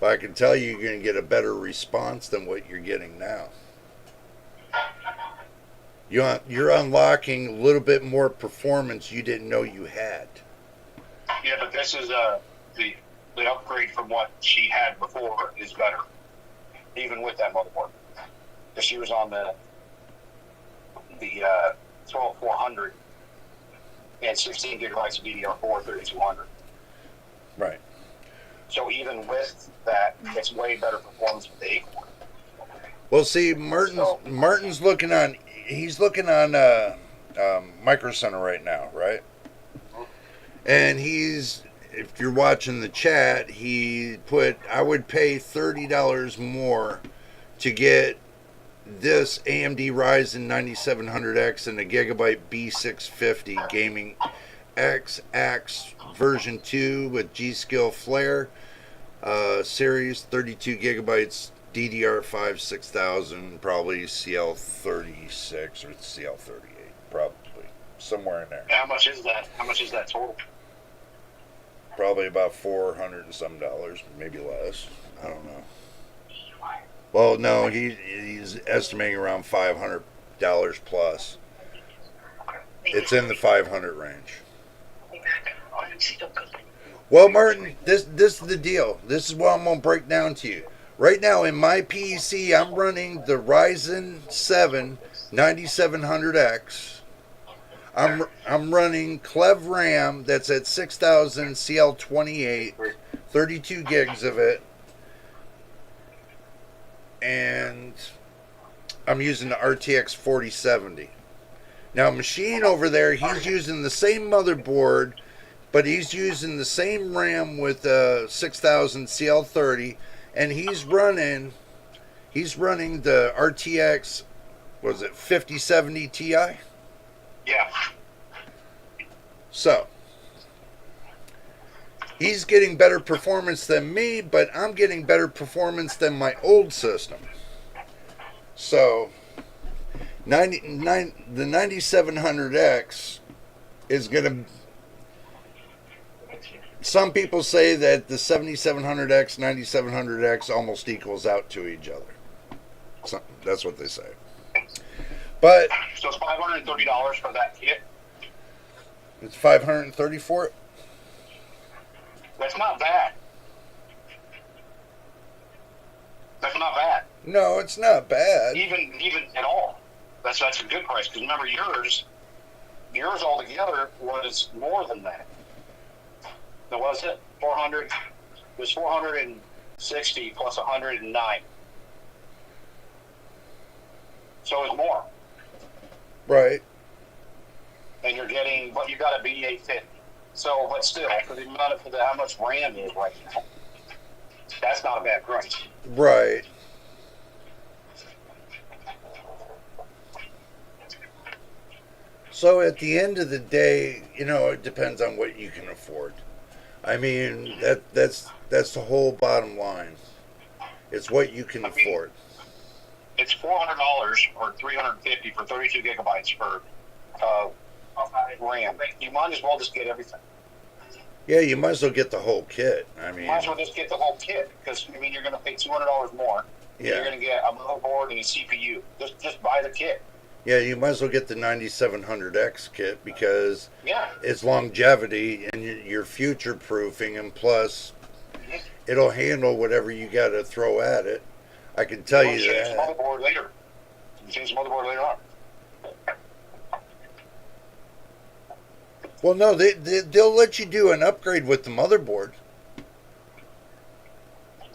But I can tell you, you're going to get a better response than what you're getting now. You're unlocking a little bit more performance you didn't know you had. Yeah, but this is the upgrade from what she had before is better, even with that motherboard. Because she was on the 12400 and 16 gigabytes of DDR4 3200. Right. So even with that, it's way better performance with the 8 core. Well, see, Martin's looking on. He's looking on Micro Center right now, right? And if you're watching the chat, he put, I would pay $30 more to get this AMD Ryzen 9700X and a Gigabyte B650 Gaming XX version 2 with G-Skill Flare series, 32 gigabytes, DDR5 6000, probably CL36 or CL38, probably somewhere in there. How much is that? How much is that total? Probably about $400 and some dollars, maybe less. I don't know. Well, no, he's estimating around $500 plus. It's in the 500 range. Well, Martin, this is the deal. This is what I'm going to break down to you. Right now, in my PC, I'm running the Ryzen 7 9700X. I'm running Clev RAM that's at 6000 CL28, 32 gigs of it. And I'm using the RTX 4070. Now, Machine over there, he's using the same motherboard, but he's using the same RAM with a 6000 CL30, and he's running the RTX, was it 5070 Ti? Yeah. So he's getting better performance than me, but I'm getting better performance than my old system. So the 9700X is going to. Some people say that the 7700X, 9700X almost equals out to each other. So, that's what they say. But So it's $530 for that kit. it's $530 for it. That's not bad. That's not bad. No, it's not bad. Even at all. That's a good price. Because remember, yours altogether was more than that. Now, what was it? 400. It was 460 plus 109. So it's more. Right. And you're getting, but you got a B850. So, but still, for the amount of how much RAM is right now, that's not a bad price. Right. So at the end of the day, it depends on what you can afford. I mean, that's the whole bottom line. It's what you can afford. It's $400 or $350 for 32 gigabytes for RAM. You might as well just get everything. Yeah, you might as well get the whole kit. I mean, might as well just get the whole kit because you're going to pay $200 more. Yeah. You're going to get a motherboard and a CPU. Just buy the kit. Yeah, you might as well get the 9700X kit because Yeah. it's longevity and you're future proofing, and plus it'll handle whatever you got to throw at it. I can tell you Change that. the motherboard later. You change the motherboard later on. Well, no, they'll let you do an upgrade with the motherboard.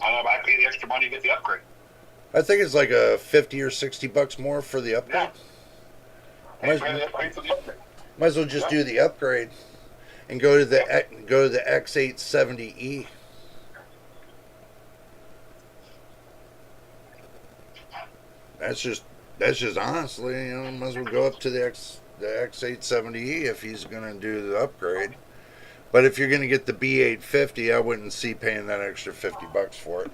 I don't know if I pay the extra money to get the upgrade. I think it's like a $50 or $60 more for the upgrade. Yeah. Might as well just do the upgrade and go to the X870E. That's just honestly, might as well go up to the X870E if he's going to do the upgrade. But if you're going to get the B850, I wouldn't see paying that extra $50 for it,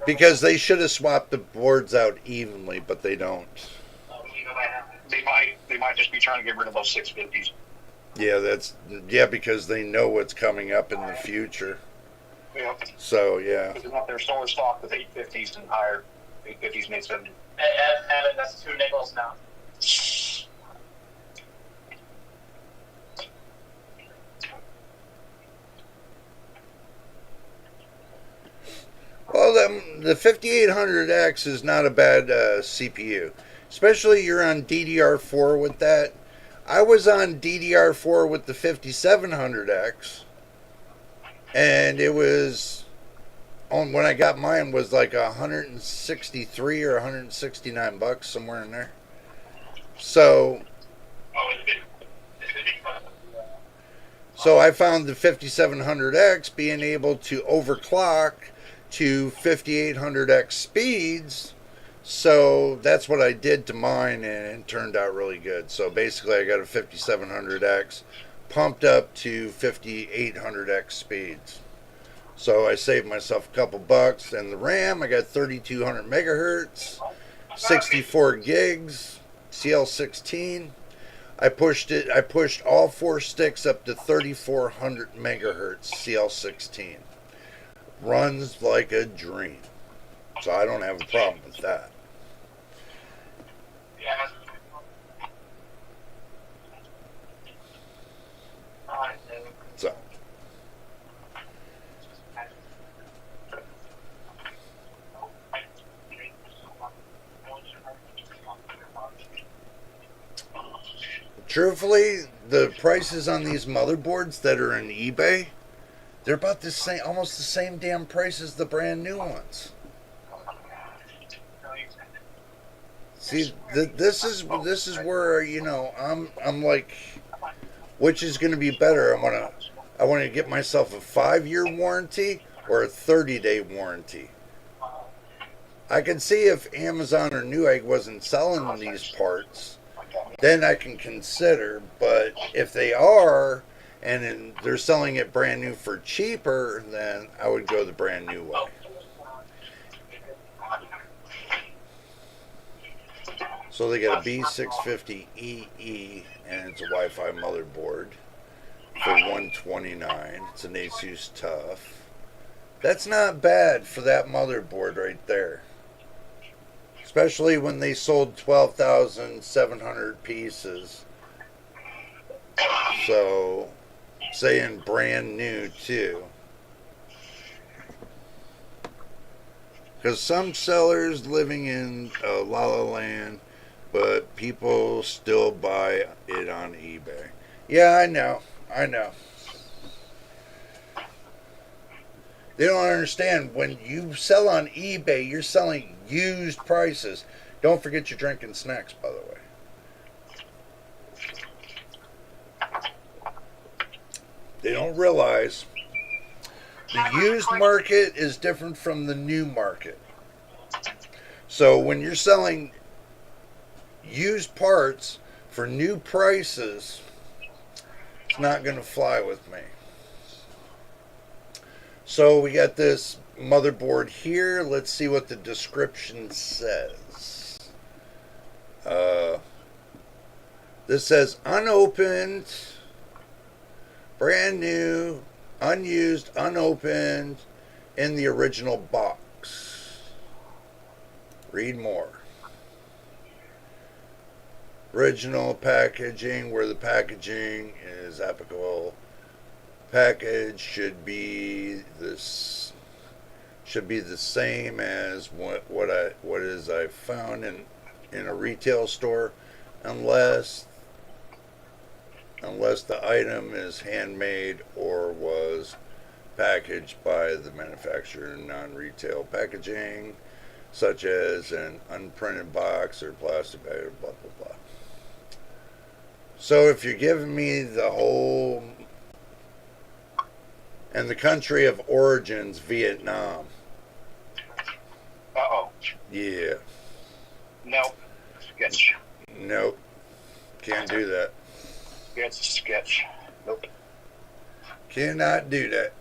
because they should have swapped the boards out evenly, but they don't. They might just be trying to get rid of those 650s. Yeah, because they know what's coming up in the future. Yeah. So yeah. They're still in stock with 850s and higher. 850s and 870s. And that's $2 now. Well, the 5800X is not a bad CPU. Especially you're on DDR4 with that. I was on DDR4 with the 5700X. And it was, when I got mine, was like $163 or $169, somewhere in there. So I found the 5700X being able to overclock to 5800X speeds. So that's what I did to mine, and it turned out really good. So basically I got a 5700X pumped up to 5800X speeds. So I saved myself a couple bucks. And the RAM, I got 3200 megahertz, 64 gigs, CL16. I pushed all four sticks up to 3400 megahertz CL16. Runs like a dream. So I don't have a problem with that. Yeah. So truthfully, the prices on these motherboards that are in eBay, they're about the same, almost the same damn price as the brand new ones. See, this is where I'm like, which is going to be better? I want to get myself a 5-year warranty or a 30-day warranty. I can see if Amazon or Newegg wasn't selling these parts, then I can consider. But if they are, and they're selling it brand new for cheaper, then I would go the brand new way. So they got a B650EE, and it's a Wi-Fi motherboard for $129. It's an Asus Tough. That's not bad for that motherboard right there. Especially when they sold 12,700 pieces. So, saying brand new too. Because some sellers living in La La Land, but people still buy it on eBay. Yeah, I know. They don't understand. When you sell on eBay, you're selling used prices. Don't forget your drink and snacks, by the way. They don't realize the used market is different from the new market. So when you're selling used parts for new prices, it's not going to fly with me. So we got this motherboard here. Let's see what the description says. This says unopened, brand new, unused, unopened, in the original box. Read more. Original packaging, where the packaging is applicable. Package should be the same as what is I found in a retail store, unless the item is handmade or was packaged by the manufacturer in non-retail packaging, such as an unprinted box or plastic bag, blah blah blah. So if you're giving me the whole, and the country of origins, Vietnam. Uh-oh. Yeah. Nope. Sketch. Nope. Can't do that. It's a sketch. Nope. Cannot do that.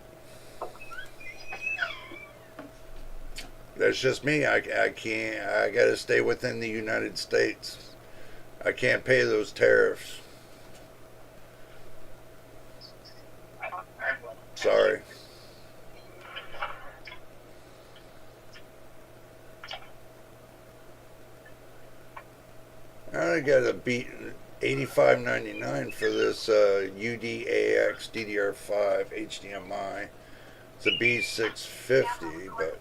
That's just me. I can't. I gotta stay within the United States. I can't pay those tariffs. Sorry. I got a beat $85.99 for this UDAX DDR5 HDMI. It's a B650, but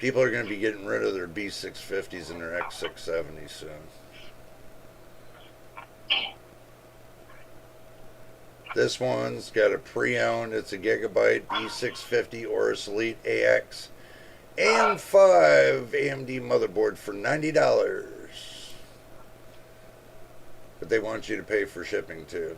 people are going to be getting rid of their B650s and their X670s soon. This one's got a pre-owned, it's a Gigabyte B650 Aorus Elite AX AM5 AMD motherboard for $90. But they want you to pay for shipping too.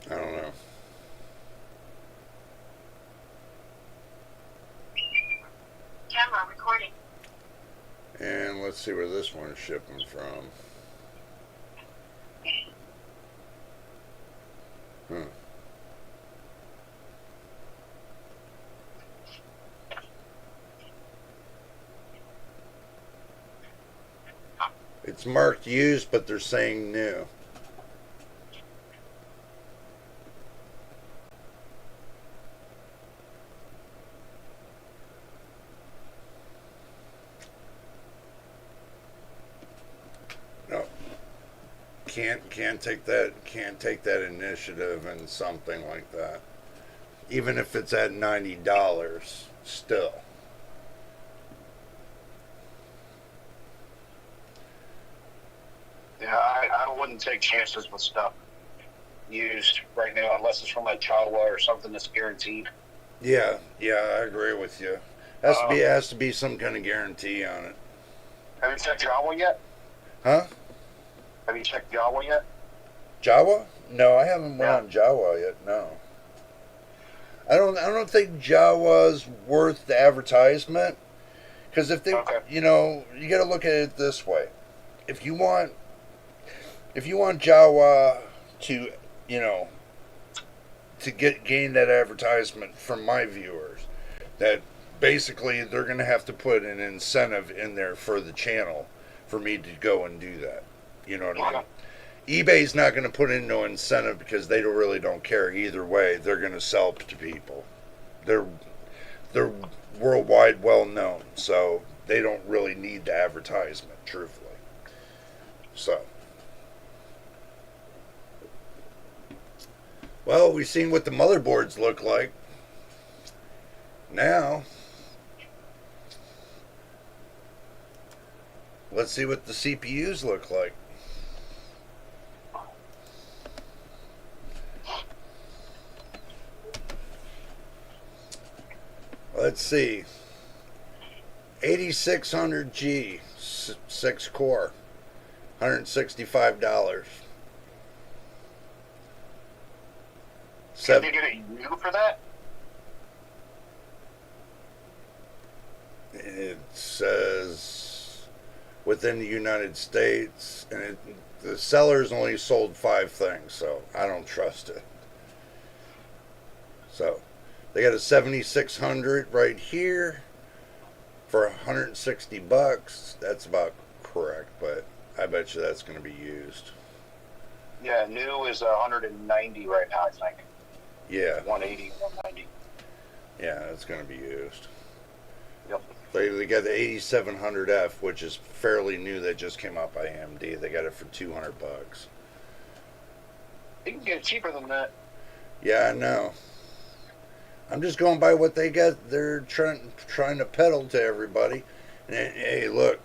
I don't know. Camera recording. And let's see where this one's shipping from. It's marked used, but they're saying new. No. Can't take that initiative in something like that. Even if it's at $90 still. wouldn't take chances with stuff used right now unless it's from like Jawa or something that's guaranteed. Yeah, I agree with you. Has to be some kind of guarantee on it. Have you checked Jawa yet? Huh? Have you checked Jawa yet? Jawa? No, I haven't went Yeah. on Jawa yet. No. I don't think Jawa's worth the advertisement. Because if they, Okay. you got to look at it this way. If you want Jawa to, to gain that advertisement from my viewers, that basically they're going to have to put an incentive in there for the channel for me to go and do that. You know what I mean? eBay's not going to put in no incentive because they really don't care either way. They're going to sell to people. They're worldwide well known, so they don't really need the advertisement, truthfully. So, well, we've seen what the motherboards look like. Now, let's see what the CPUs look like. Let's see. 8600G, 6 core, $165. Can you get a U for that? It says within the United States, and the sellers only sold 5 things, so I don't trust it. So they got a 7600 right here for $160. That's about correct, but I bet you that's going to be used. Yeah, new is 190 right now, I think. Yeah. 180, 190. Yeah, it's going to be used. Yep. They got the 8700F, which is fairly new. That just came out by AMD. They got it for $200. You can get it cheaper than that. Yeah, I know. I'm just going by what they got. They're trying to peddle to everybody. And hey, look,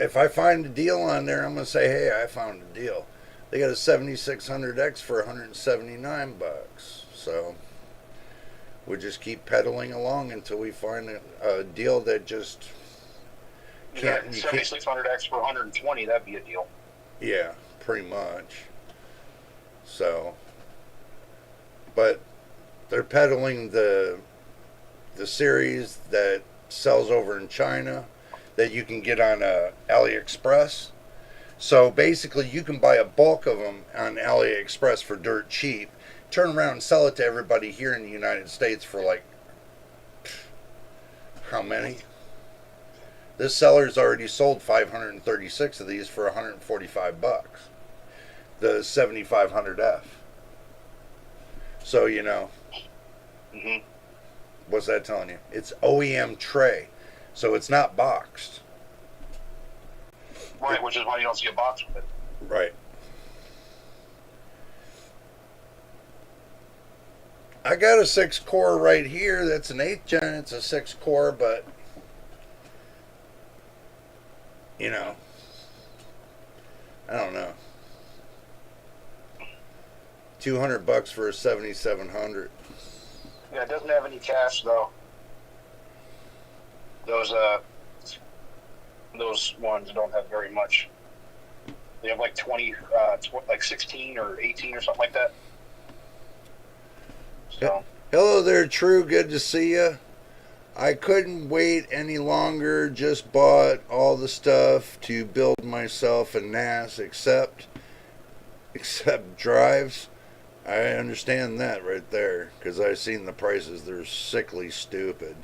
if I find a deal on there, I'm going to say, hey, I found a deal. They got a 7600X for $179. So we'll just keep pedaling along until we find a deal that just can't. Yeah, 7600X for 120, that'd be a deal. Yeah, pretty much. So, but they're peddling the series that sells over in China that you can get on AliExpress. So basically, you can buy a bulk of them on AliExpress for dirt cheap, turn around and sell it to everybody here in the United States for like, how many? This seller's already sold 536 of these for $145. The 7500F. So, Mm-hmm. what's that telling you? It's OEM tray, so it's not boxed. Right, which is why you don't see a box with it. Right. I got a 6 core right here. That's an 8th gen. It's a 6 core, but I don't know. $200 for a 7700. Yeah, it doesn't have any cache though. Those ones don't have very much. They have like 20, like 16 or 18 or something like that. So. Hello there, True. Good to see you. I couldn't wait any longer. Just bought all the stuff to build myself a NAS, except drives. I understand that right there, because I've seen the prices. They're sickly stupid.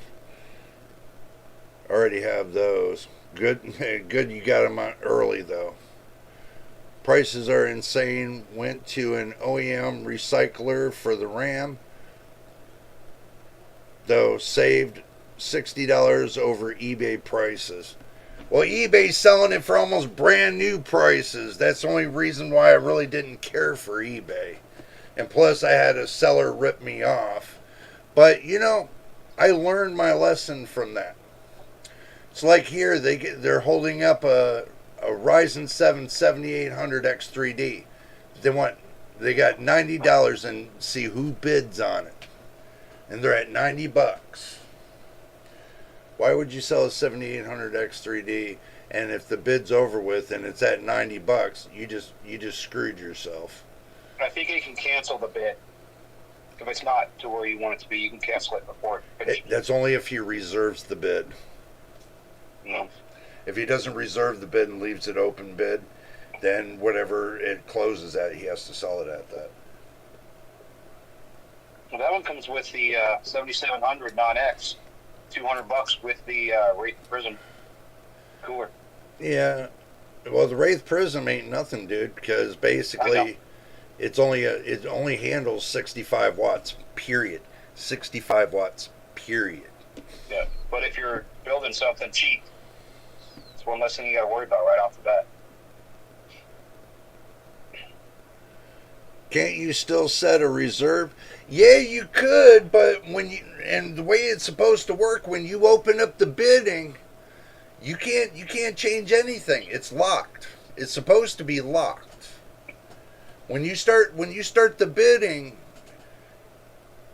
Already have those. Good you got them on early, though. Prices are insane. Went to an OEM recycler for the RAM, though saved $60 over eBay prices. Well, eBay's selling it for almost brand new prices. That's the only reason why I really didn't care for eBay. And plus, I had a seller rip me off. But, I learned my lesson from that. It's like here, they're holding up a a Ryzen 7 7800X3D. They got $90 and see who bids on it. And they're at $90. Why would you sell a 7800X3D and if the bid's over with and it's at $90, you just screwed yourself. I think you can cancel the bid. If it's not to where you want it to be, you can cancel it before it finishes. That's only if he reserves the bid. No. If he doesn't reserve the bid and leaves it open bid, then whatever it closes at, he has to sell it at that. Well, that one comes with the 7700 non-X, $200 with the Wraith Prism cooler. Yeah, well, the Wraith Prism ain't nothing, dude, because basically it only handles 65 watts. Period. 65 watts. Period. Yeah, but if you're building something cheap, it's one less thing you got to worry about right off the bat. Can't you still set a reserve? Yeah, you could, but and the way it's supposed to work, when you open up the bidding, you can't change anything. It's locked. It's supposed to be locked. When you start the bidding,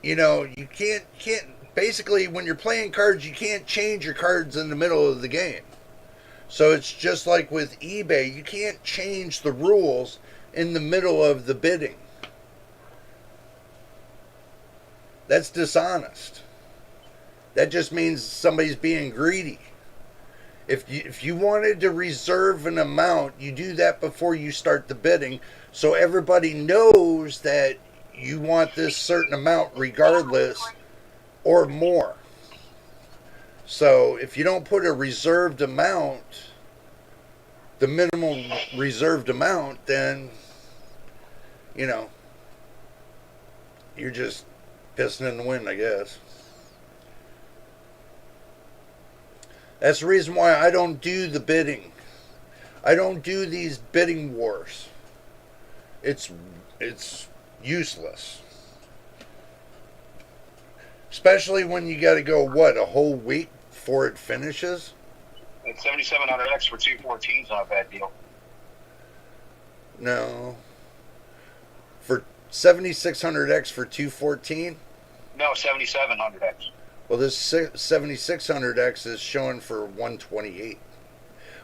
you can't basically when you're playing cards, you can't change your cards in the middle of the game. So it's just like with eBay, you can't change the rules in the middle of the bidding. That's dishonest. That just means somebody's being greedy. If you wanted to reserve an amount, you do that before you start the bidding, so everybody knows that you want this certain amount regardless or more. So if you don't put a reserved amount, the minimum reserved amount, then you're just pissing in the wind, I guess. That's the reason why I don't do the bidding. I don't do these bidding wars. It's useless. Especially when you got to go, a whole week before it finishes? And 7700X for 214 is not a bad deal. No. For 7600X for 214? No, 7700X. Well, this 7600X is showing for 128.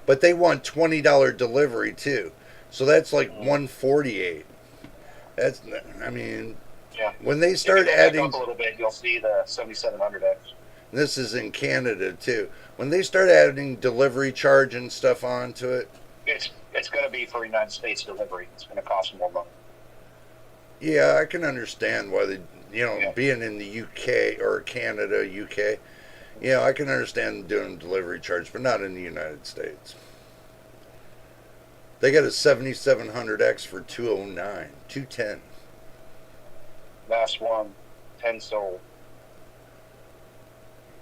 But they want $20 delivery too. So that's like 148. That's, yeah. When they start if you go adding back up a little bit, you'll see the 7700X. This is in Canada too. When they start adding delivery charge and stuff onto it, it's going to be for United States delivery. It's going to cost more money. yeah, I can understand why they, being in the UK or Canada, UK, I can understand doing delivery charge, but not in the United States. They got a 7700X for 209, 210. Last one, 10 sold.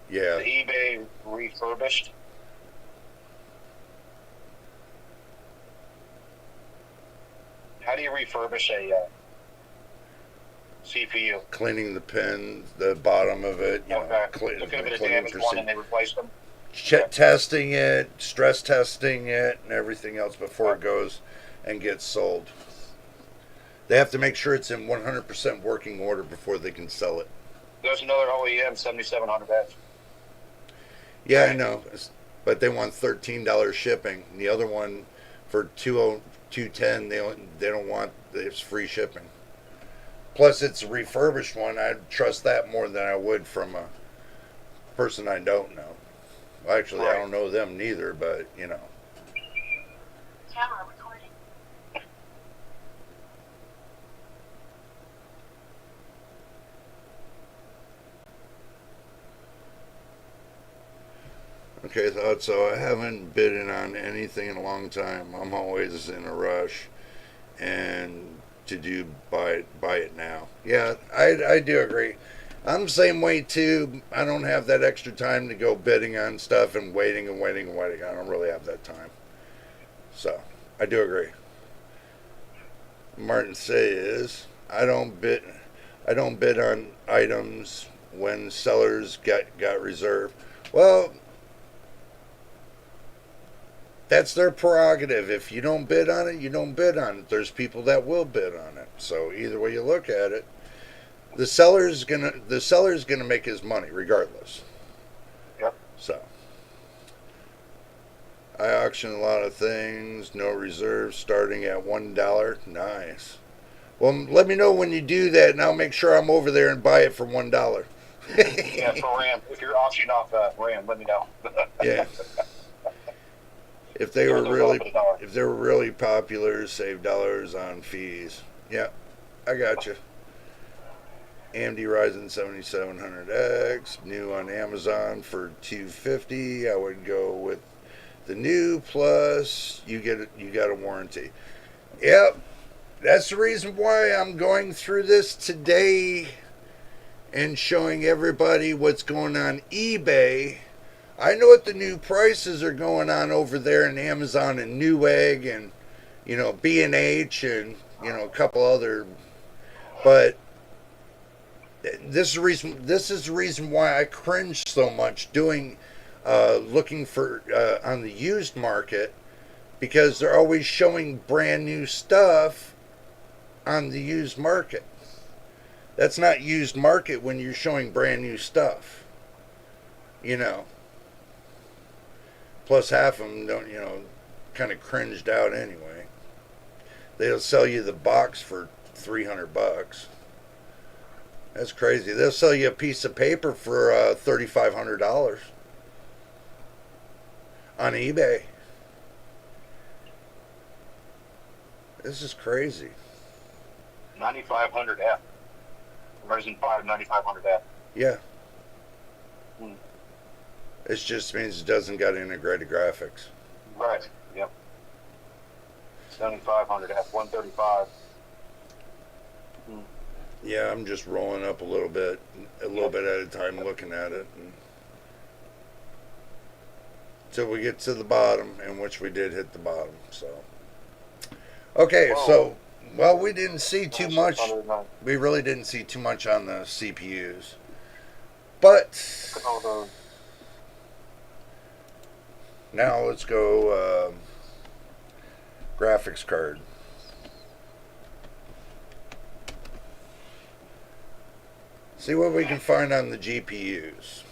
Yeah. The eBay refurbished. How do you refurbish a CPU? Cleaning the pin, the bottom of it, Took a bit of damage one and they replaced them. Testing it, stress testing it, and everything else before it goes and gets sold. They have to make sure it's in 100% working order before they can sell it. There's another OEM 7700X. Yeah, I know, but they want $13 shipping. The other one for 210, they don't want, it's free shipping. Plus, it's a refurbished one. I'd trust that more than I would from a person I don't know. Well, actually, I don't know them neither, but Camera recording. Okay, thought so. I haven't bidden on anything in a long time. I'm always in a rush, and to buy it now. Yeah, I do agree. I'm the same way too. I don't have that extra time to go bidding on stuff and waiting. I don't really have that time. So I do agree. Martin says I don't bid on items when sellers got reserved. Well, that's their prerogative. If you don't bid on it, you don't bid on it. There's people that will bid on it. So either way you look at it, the seller's gonna make his money regardless. Yep. So I auction a lot of things. No reserves, starting at $1. Nice. Well, let me know when you do that, and I'll make sure I'm over there and buy it for $1. Yeah, for RAM. If you're auctioning off RAM, let me know. Yeah. If they were really popular, save dollars on fees. Yeah, I got you. AMD Ryzen 7700X, new on Amazon for $250. I would go with the new plus you got a warranty. Yep, that's the reason why I'm going through this today and showing everybody what's going on eBay. I know what the new prices are going on over there in Amazon and Newegg and B&H and a couple other, but this is the reason why I cringe so much doing looking for on the used market, because they're always showing brand new stuff on the used market. That's not used market when you're showing brand new stuff. Plus half of them don't, kind of cringed out anyway. They'll sell you the box for $300. That's crazy. They'll sell you a piece of paper for $3,500 on eBay. This is crazy. 9500F. Ryzen 5 9500F. Yeah. It just means it doesn't got integrated graphics. Right. Yep. 7500F 135. Yeah, I'm just rolling up a little bit at a time, looking at it until we get to the bottom, in which we did hit the bottom. So, okay, so we didn't see too much. We really didn't see too much on the CPUs, but now let's go graphics card. See what we can find on the GPUs.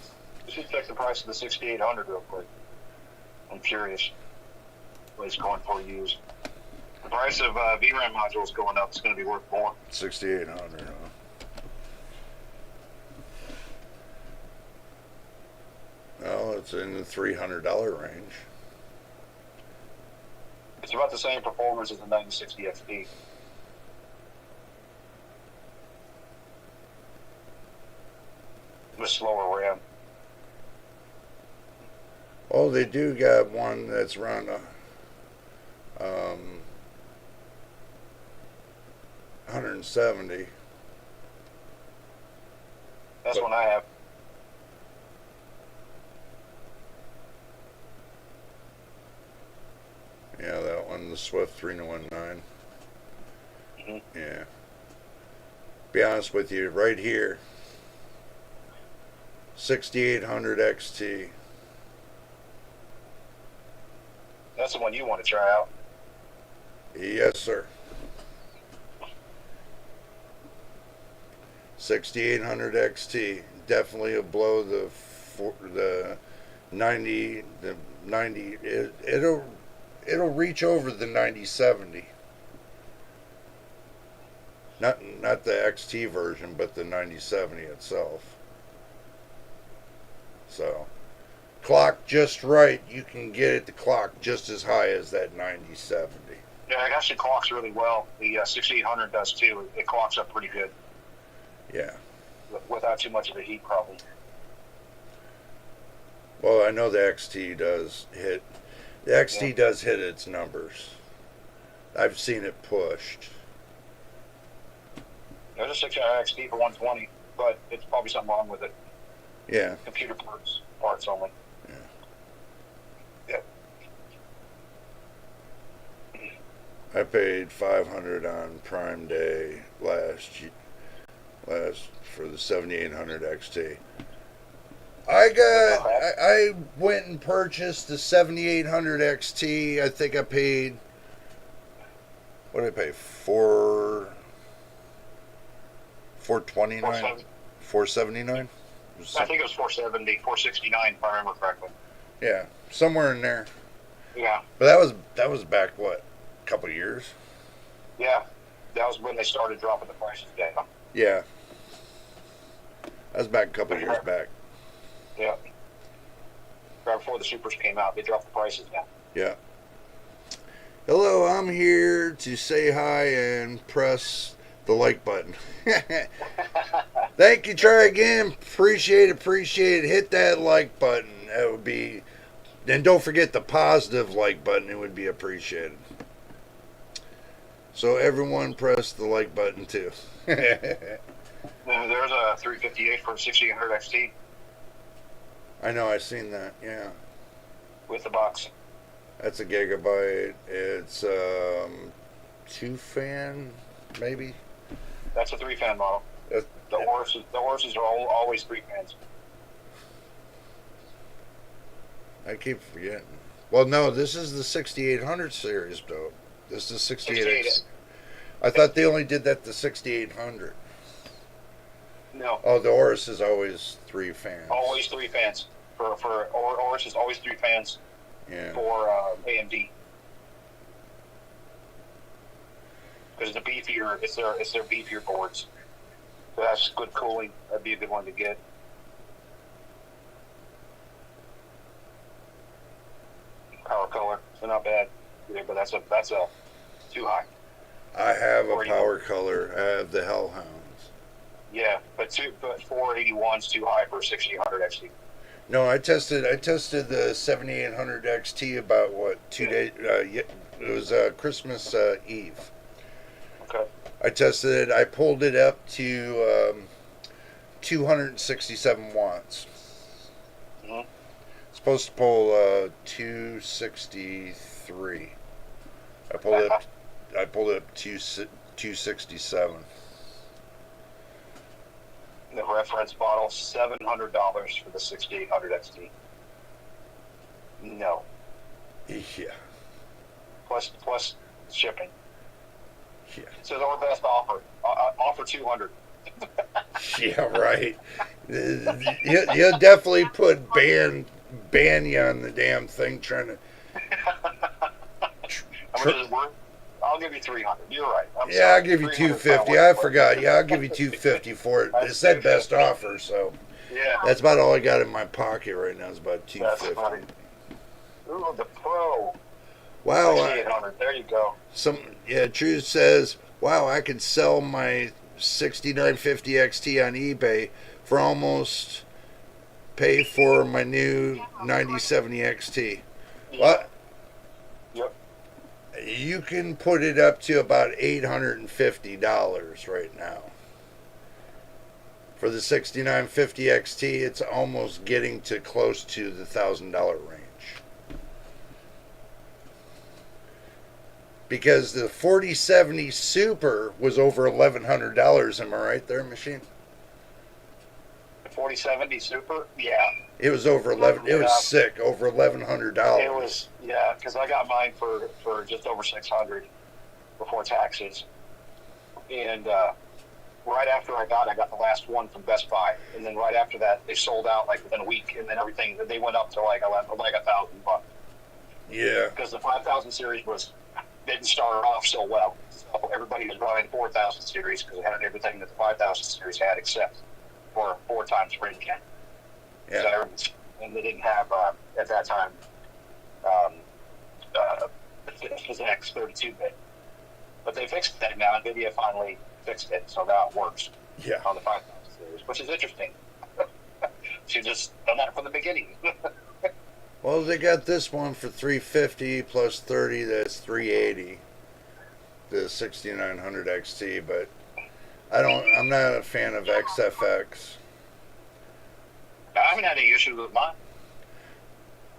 Should check the price of the 6800 real quick. I'm curious what it's going for used. The price of VRAM modules going up. It's going to be worth more. 6800, huh? Well, it's in the $300 range. It's about the same performance as the 9060 XP. With slower RAM. Oh, they do got one that's around 170. That's one I have. Yeah, that one, the Swift 319. Yeah. Be honest with you, right here, 6800 XT. That's the one you want to try out. Yes, sir. 6800 XT. Definitely will blow the 90. The 90. It'll reach over the 9070. Not the XT version, but the 9070 itself. So, clock just right. You can get it to clock just as high as that 9070. Yeah, it actually clocks really well. The 6800 does too. It clocks up pretty good. Yeah. Without too much of a heat problem. Well, I know the XT does hit. The XT does hit its numbers. I've seen it pushed. There's a 600 XT for 120, but it's probably something wrong with it. Yeah. Computer parts only. Yeah. I paid $500 on Prime Day last for the 7800 XT. I went and purchased the 7800 XT. I think I paid, what did I pay? 429, 479. I think it was 470, 469, if I remember correctly. Yeah, somewhere in there. Yeah. But that was back what, a couple of years. Yeah, that was when they started dropping the prices down. Yeah, that was back a couple of years back. Yeah. Right before the Supers came out, they dropped the prices down. Yeah. Hello, I'm here to say hi and press the like button. Thank you. Try again. Appreciate it. Hit that like button. That would be. And don't forget the positive like button. It would be appreciated. So everyone press the like button too. There's a 358 for 6800 XT I know. I've seen that. Yeah. with the box. That's a gigabyte. It's 2-fan, maybe. That's a 3-fan model. That's, The horses are always 3 fans. I keep forgetting. Well, no, this is the 6800 series, though. This is 68. I thought they only did that the 6800. No. Oh, the Horus is always 3 fans. Always 3 fans. Horse is always 3 fans Yeah. for AMD. Because the beefier, it's their beefier boards. So that's good cooling. That'd be a good one to get. Power color, so not bad. Yeah, but that's a too high. I have a 40. power color. I have the Hellhounds. Yeah, but 481's too high for 6800 XT. No, I tested the 7800 XT about what 2 days. It was Christmas Eve. Okay. I tested it. I pulled it up to 267 watts. Mm-hmm. It's supposed to pull 263. I pulled it up. I pulled it up to 267. The reference bottle, $700 for the 6800 XT. No. Yeah. Plus shipping. Yeah. It says our best offer. Offer 200. Yeah. Right. You'll definitely put ban you on the damn thing trying to. How much is it worth? I'll give you 300. You're right. I'm Yeah, sorry. I'll give you 250. I forgot. Yeah, I'll give you 250 for it. It said best offer, so Yeah. that's about all I got in my pocket right now. Is about That's 250. funny. Ooh, the Pro. Wow. 6800. There you go. Truth says, wow, I could sell my 6950 XT on eBay for almost pay for my new 9070 XT. What? Yep. You can put it up to about $850 right now. For the 6950 XT, it's almost getting to close to the $1,000 range. Because the 4070 Super was over $1,100. Am I right there, machine? The 4070 Super? Yeah. It was over 11. It was Yeah. sick. Over $1,100. It was, yeah, because I got mine for just over 600 before taxes. And right after I got the last one from Best Buy. And then right after that, they sold out like within a week. And then everything, they went up to like $1,000. Yeah. Because the 5000 series didn't start off so well. So everybody was buying 4000 series because it had everything that the 5000 series had except for 4 times ring count. Yeah. And they didn't have, at that time, X 32-bit. But they fixed that now. NVIDIA finally fixed it, so now it works Yeah. on the 5000 series, which is interesting. She just done that from the beginning. Well, they got this one for $350 plus 30. That's $380. The 6900 XT, but I'm not a fan of XFX. I haven't had any issues with mine.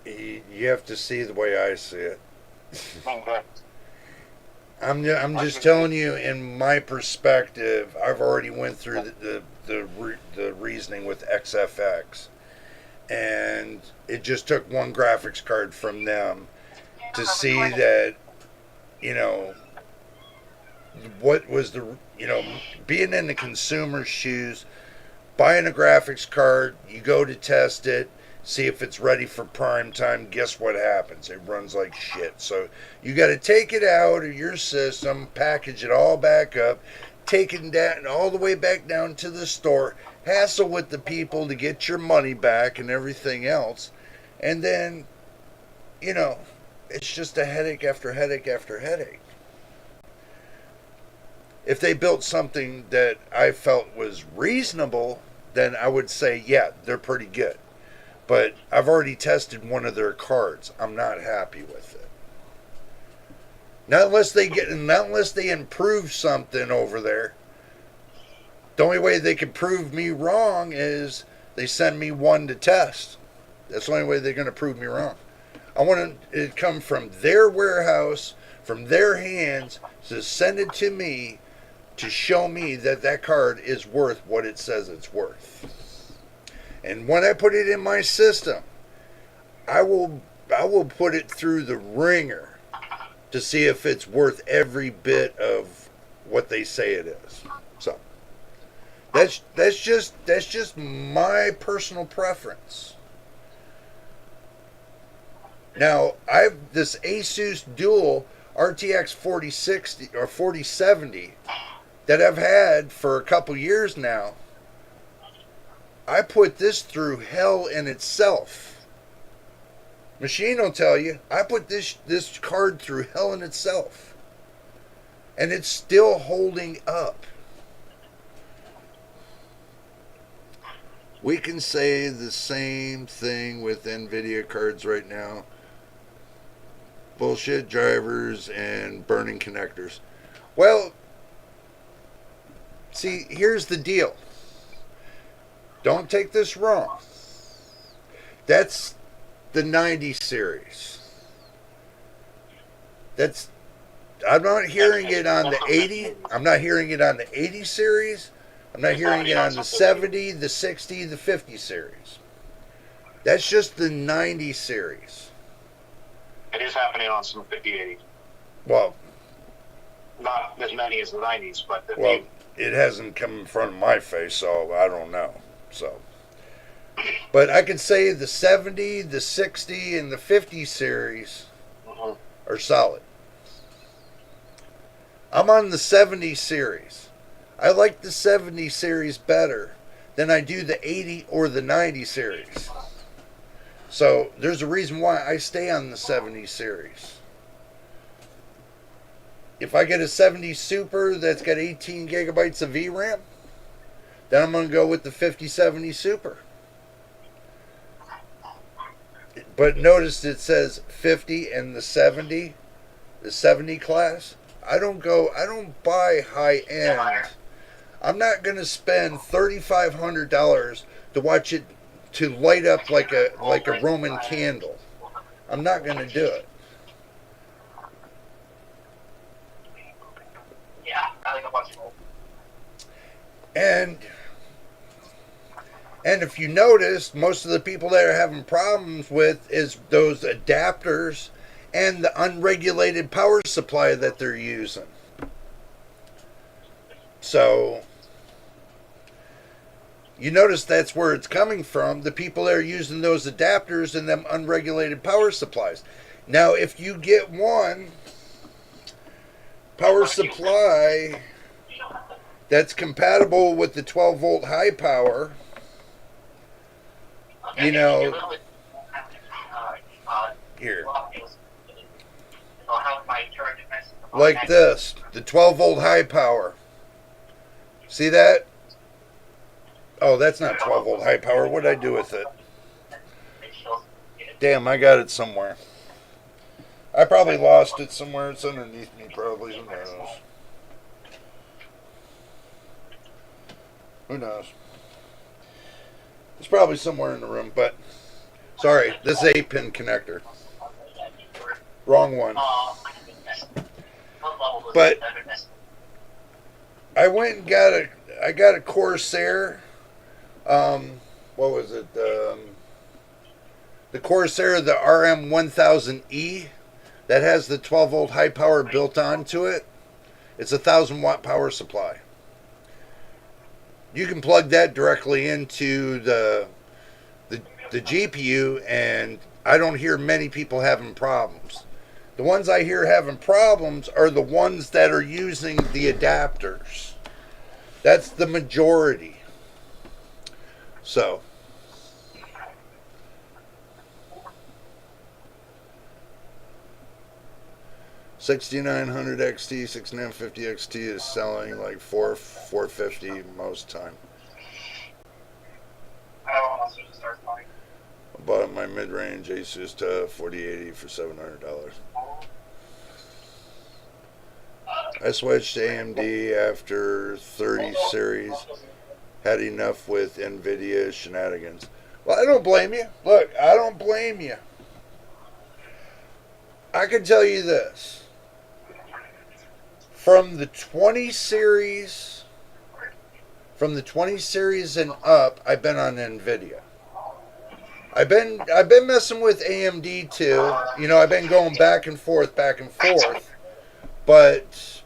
You have to see the way I see it. Okay. I'm just telling you, in my perspective, I've already went through the reasoning with XFX, And it just took one graphics card from them to see that, you know, what was the, you know, being in the consumer's shoes, buying a graphics card, you go to test it, see if it's ready for prime time. Guess what happens? It runs like shit. So you got to take it out of your system, package it all back up, take it down all the way back down to the store, hassle with the people to get your money back and everything else. And then, you know, it's just a headache after headache after headache. If they built something that I felt was reasonable, then I would say, yeah, they're pretty good. But I've already tested one of their cards. I'm not happy with it. Not unless they improve something over there. The only way they can prove me wrong is they send me one to test. That's the only way they're going to prove me wrong. I want it to come from their warehouse, from their hands, to send it to me to show me that that card is worth what it says it's worth. And when I put it in my system, I will put it through the ringer to see if it's worth every bit of what they say it is. So that's just my personal preference. Now, I've this Asus Dual RTX 4060 or 4070 that I've had for a couple years now. I put this through hell in itself. Machine will tell you, I put this card through hell in itself. And it's still holding up. We can say the same thing with NVIDIA cards right now. Bullshit drivers and burning connectors. Well, see, here's the deal. Don't take this wrong. That's the 90 series. I'm not hearing it on the 80. I'm not hearing it on the 80 series. I'm not hearing it on the 70, the 60, the 50 series. That's just the 90 series. It is happening on some 5080. Well, not as many as the 90s, but it hasn't come in front of my face, so I don't know. So, but I could say the 70, the 60, and the 50 series are solid. I'm on the 70 series. I like the 70 series better than I do the 80 or the 90 series. So there's a reason why I stay on the 70 series. If I get a 70 Super that's got 18 gigabytes of VRAM, then I'm going to go with the 5070 Super. But notice it says 50 and the 70 class. I don't buy high end. I'm not going to spend $3,500 to watch it to light up like a Roman candle. I'm not going to do it. Yeah, I think I'm watching. And if you notice, most of the people that are having problems with is those adapters and the unregulated power supply that they're using. So you notice that's where it's coming from. The people that are using those adapters and them unregulated power supplies. Now, if you get one power supply that's compatible with the 12 volt high power, you know, here, like this, the 12 volt high power. See that? Oh, that's not 12 volt high power. What did I do with it? Damn, I got it somewhere. I probably lost it somewhere. It's underneath me, probably. Who knows? Who knows? It's probably somewhere in the room, but sorry, this is 8-pin connector. Wrong one. But I went and got a Corsair. What was it? the Corsair, the RM1000E, that has the 12-volt high power built onto it. It's a 1,000-watt power supply. You can plug that directly into the GPU, and I don't hear many people having problems. The ones I hear having problems are the ones that are using the adapters. That's the majority. So, $6,900 XT, $6,950 XT is selling like $450 most time. I just start buying. I bought my mid-range Asus 4080 for $700. I switched to AMD after 30 series. Had enough with NVIDIA shenanigans. Well, I don't blame you. Look, I don't blame you. I can tell you this. From the 20 series and up, I've been on NVIDIA. I've been messing with AMD too. You know, I've been going back and forth. But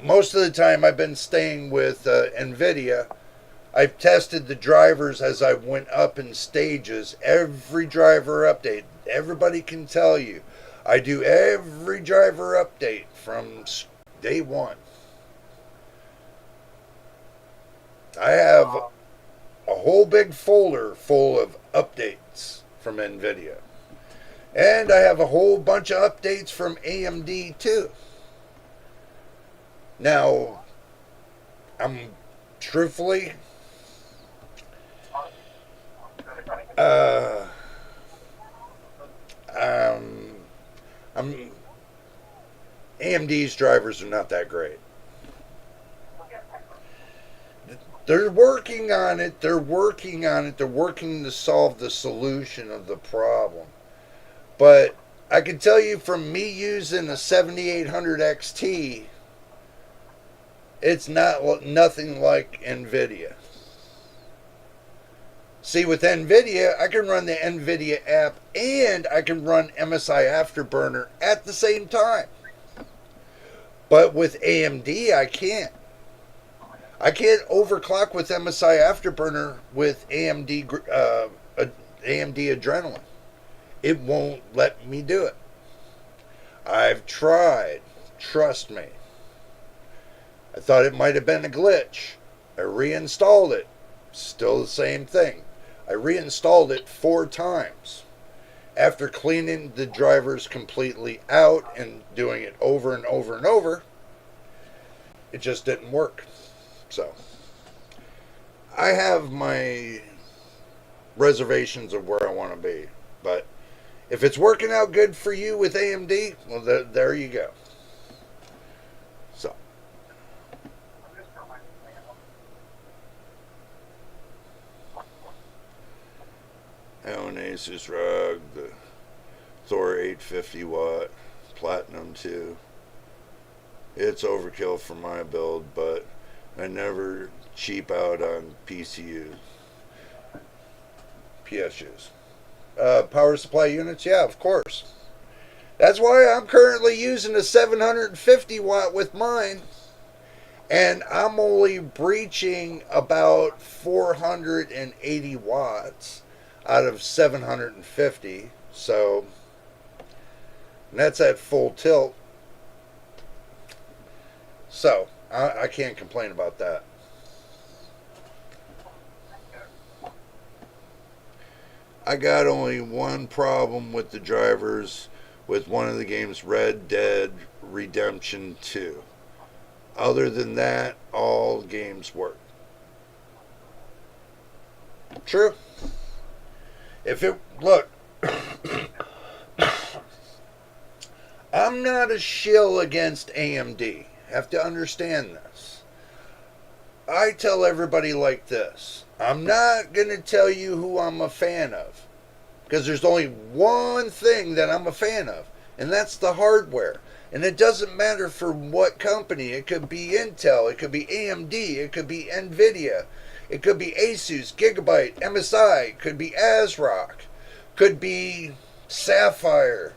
most of the time I've been staying with NVIDIA. I've tested the drivers as I went up in stages. Every driver update. Everybody can tell you. I do every driver update from day one. I have a whole big folder full of updates from NVIDIA. And I have a whole bunch of updates from AMD too. Now, I'm truthfully, AMD's drivers are not that great. They're working on it. They're working to solve the solution of the problem. But I can tell you from me using a 7800 XT, it's nothing like NVIDIA. See, with NVIDIA, I can run the NVIDIA app and I can run MSI Afterburner at the same time. But with AMD, I can't. I can't overclock with MSI Afterburner with AMD Adrenalin. It won't let me do it. I've tried. Trust me. I thought it might have been a glitch. I reinstalled it. Still the same thing. I reinstalled it 4 times. After cleaning the drivers completely out and doing it over and over and over, it just didn't work. So, I have my reservations of where I want to be. But if it's working out good for you with AMD, well, there you go. So, I own Asus ROG, the Thor 850 watt, Platinum 2. It's overkill for my build, but I never cheap out on PSUs. Power supply units, yeah, of course. That's why I'm currently using a 750 watt with mine. And I'm only breaching about 480 watts out of 750. So, and that's at full tilt. So, I can't complain about that. I got only one problem with the drivers with one of the games, Red Dead Redemption 2. Other than that, all games work. True. Look, I'm not a shill against AMD. Have to understand this. I tell everybody like this. I'm not going to tell you who I'm a fan of. Because there's only one thing that I'm a fan of. And that's the hardware. And it doesn't matter for what company. It could be Intel. It could be AMD. It could be NVIDIA. It could be Asus, Gigabyte, MSI. It could be ASRock. could be Sapphire,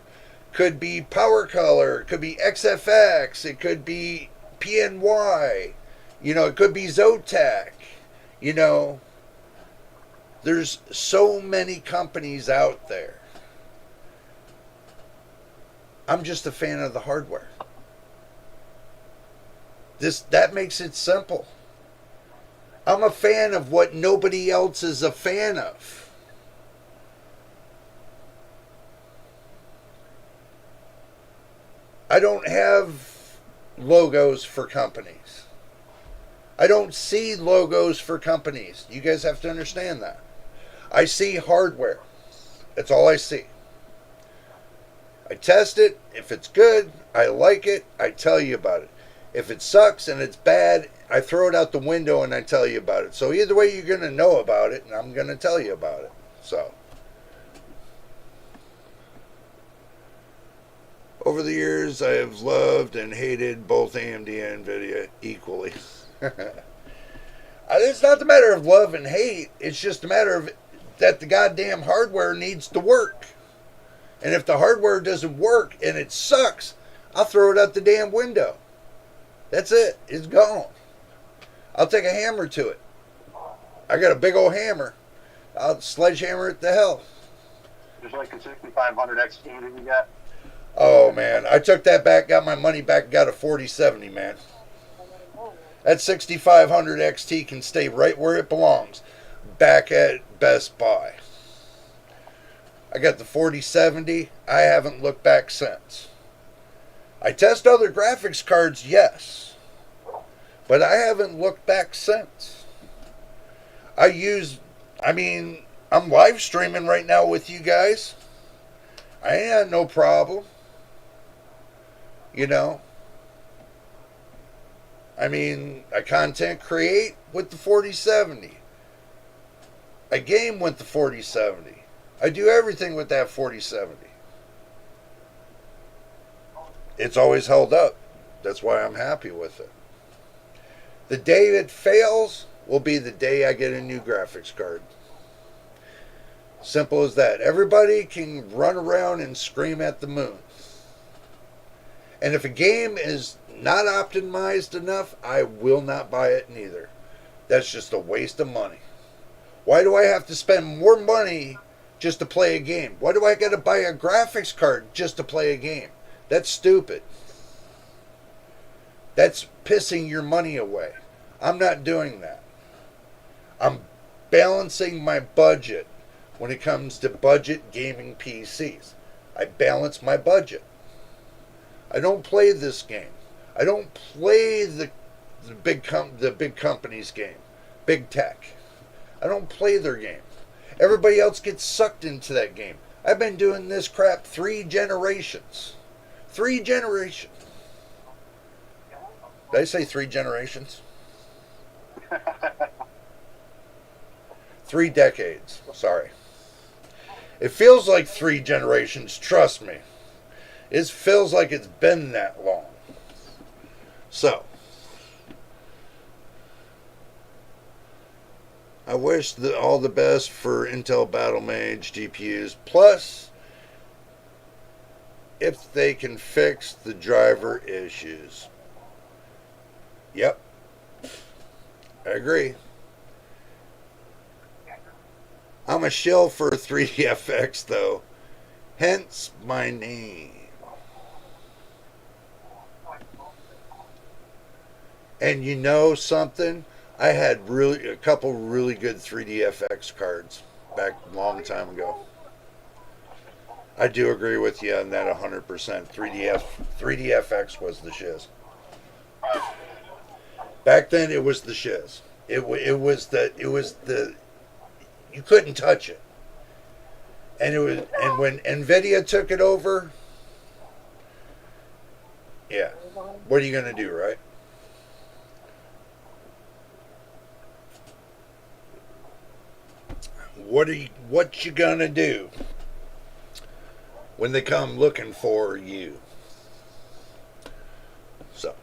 could be Power Color, could be XFX, it could be PNY, it could be Zotac, you know. There's so many companies out there. I'm just a fan of the hardware. That makes it simple. I'm a fan of what nobody else is a fan of. I don't have logos for companies. I don't see logos for companies. You guys have to understand that. I see hardware. That's all I see. I test it. If it's good, I like it, I tell you about it. If it sucks and it's bad, I throw it out the window and I tell you about it. So either way, you're going to know about it and I'm going to tell you about it. So, over the years, I have loved and hated both AMD and NVIDIA equally. It's not the matter of love and hate. It's just a matter of that the goddamn hardware needs to work. And if the hardware doesn't work and it sucks, I'll throw it out the damn window. That's it. It's gone. I'll take a hammer to it. I got a big old hammer. I'll sledgehammer it to hell. Just like the 6500 XT that you got. Oh, man. I took that back, got my money back, got a 4070, man. That 6500 XT can stay right where it belongs. Back at Best Buy. I got the 4070. I haven't looked back since. I test other graphics cards, yes. But I haven't looked back since. I'm live streaming right now with you guys. I ain't had no problem. I content create with the 4070. I game with the 4070. I do everything with that 4070. It's always held up. That's why I'm happy with it. The day it fails will be the day I get a new graphics card. Simple as that. Everybody can run around and scream at the moon. And if a game is not optimized enough, I will not buy it neither. That's just a waste of money. Why do I have to spend more money just to play a game? Why do I got to buy a graphics card just to play a game? That's stupid. That's pissing your money away. I'm not doing that. I'm balancing my budget when it comes to budget gaming PCs. I balance my budget. I don't play this game. I don't play the big company's game. Big tech. I don't play their game. Everybody else gets sucked into that game. I've been doing this crap 3 generations. 3 generations. Did I say 3 generations? 3 decades. Sorry. It feels like 3 generations, trust me. It feels like it's been that long. So, I wish all the best for Intel Battlemage GPUs. Plus, if they can fix the driver issues. Yep. I agree. I'm a shill for 3DFX though. Hence my name. And you know something? I had a couple really good 3DFX cards back a long time ago. I do agree with you on that 100%. 3DFX was the shiz. Back then, it was the shiz. It was the you couldn't touch it. And when NVIDIA took it over, yeah, what are you gonna do, right? What you gonna do when they come looking for you? So,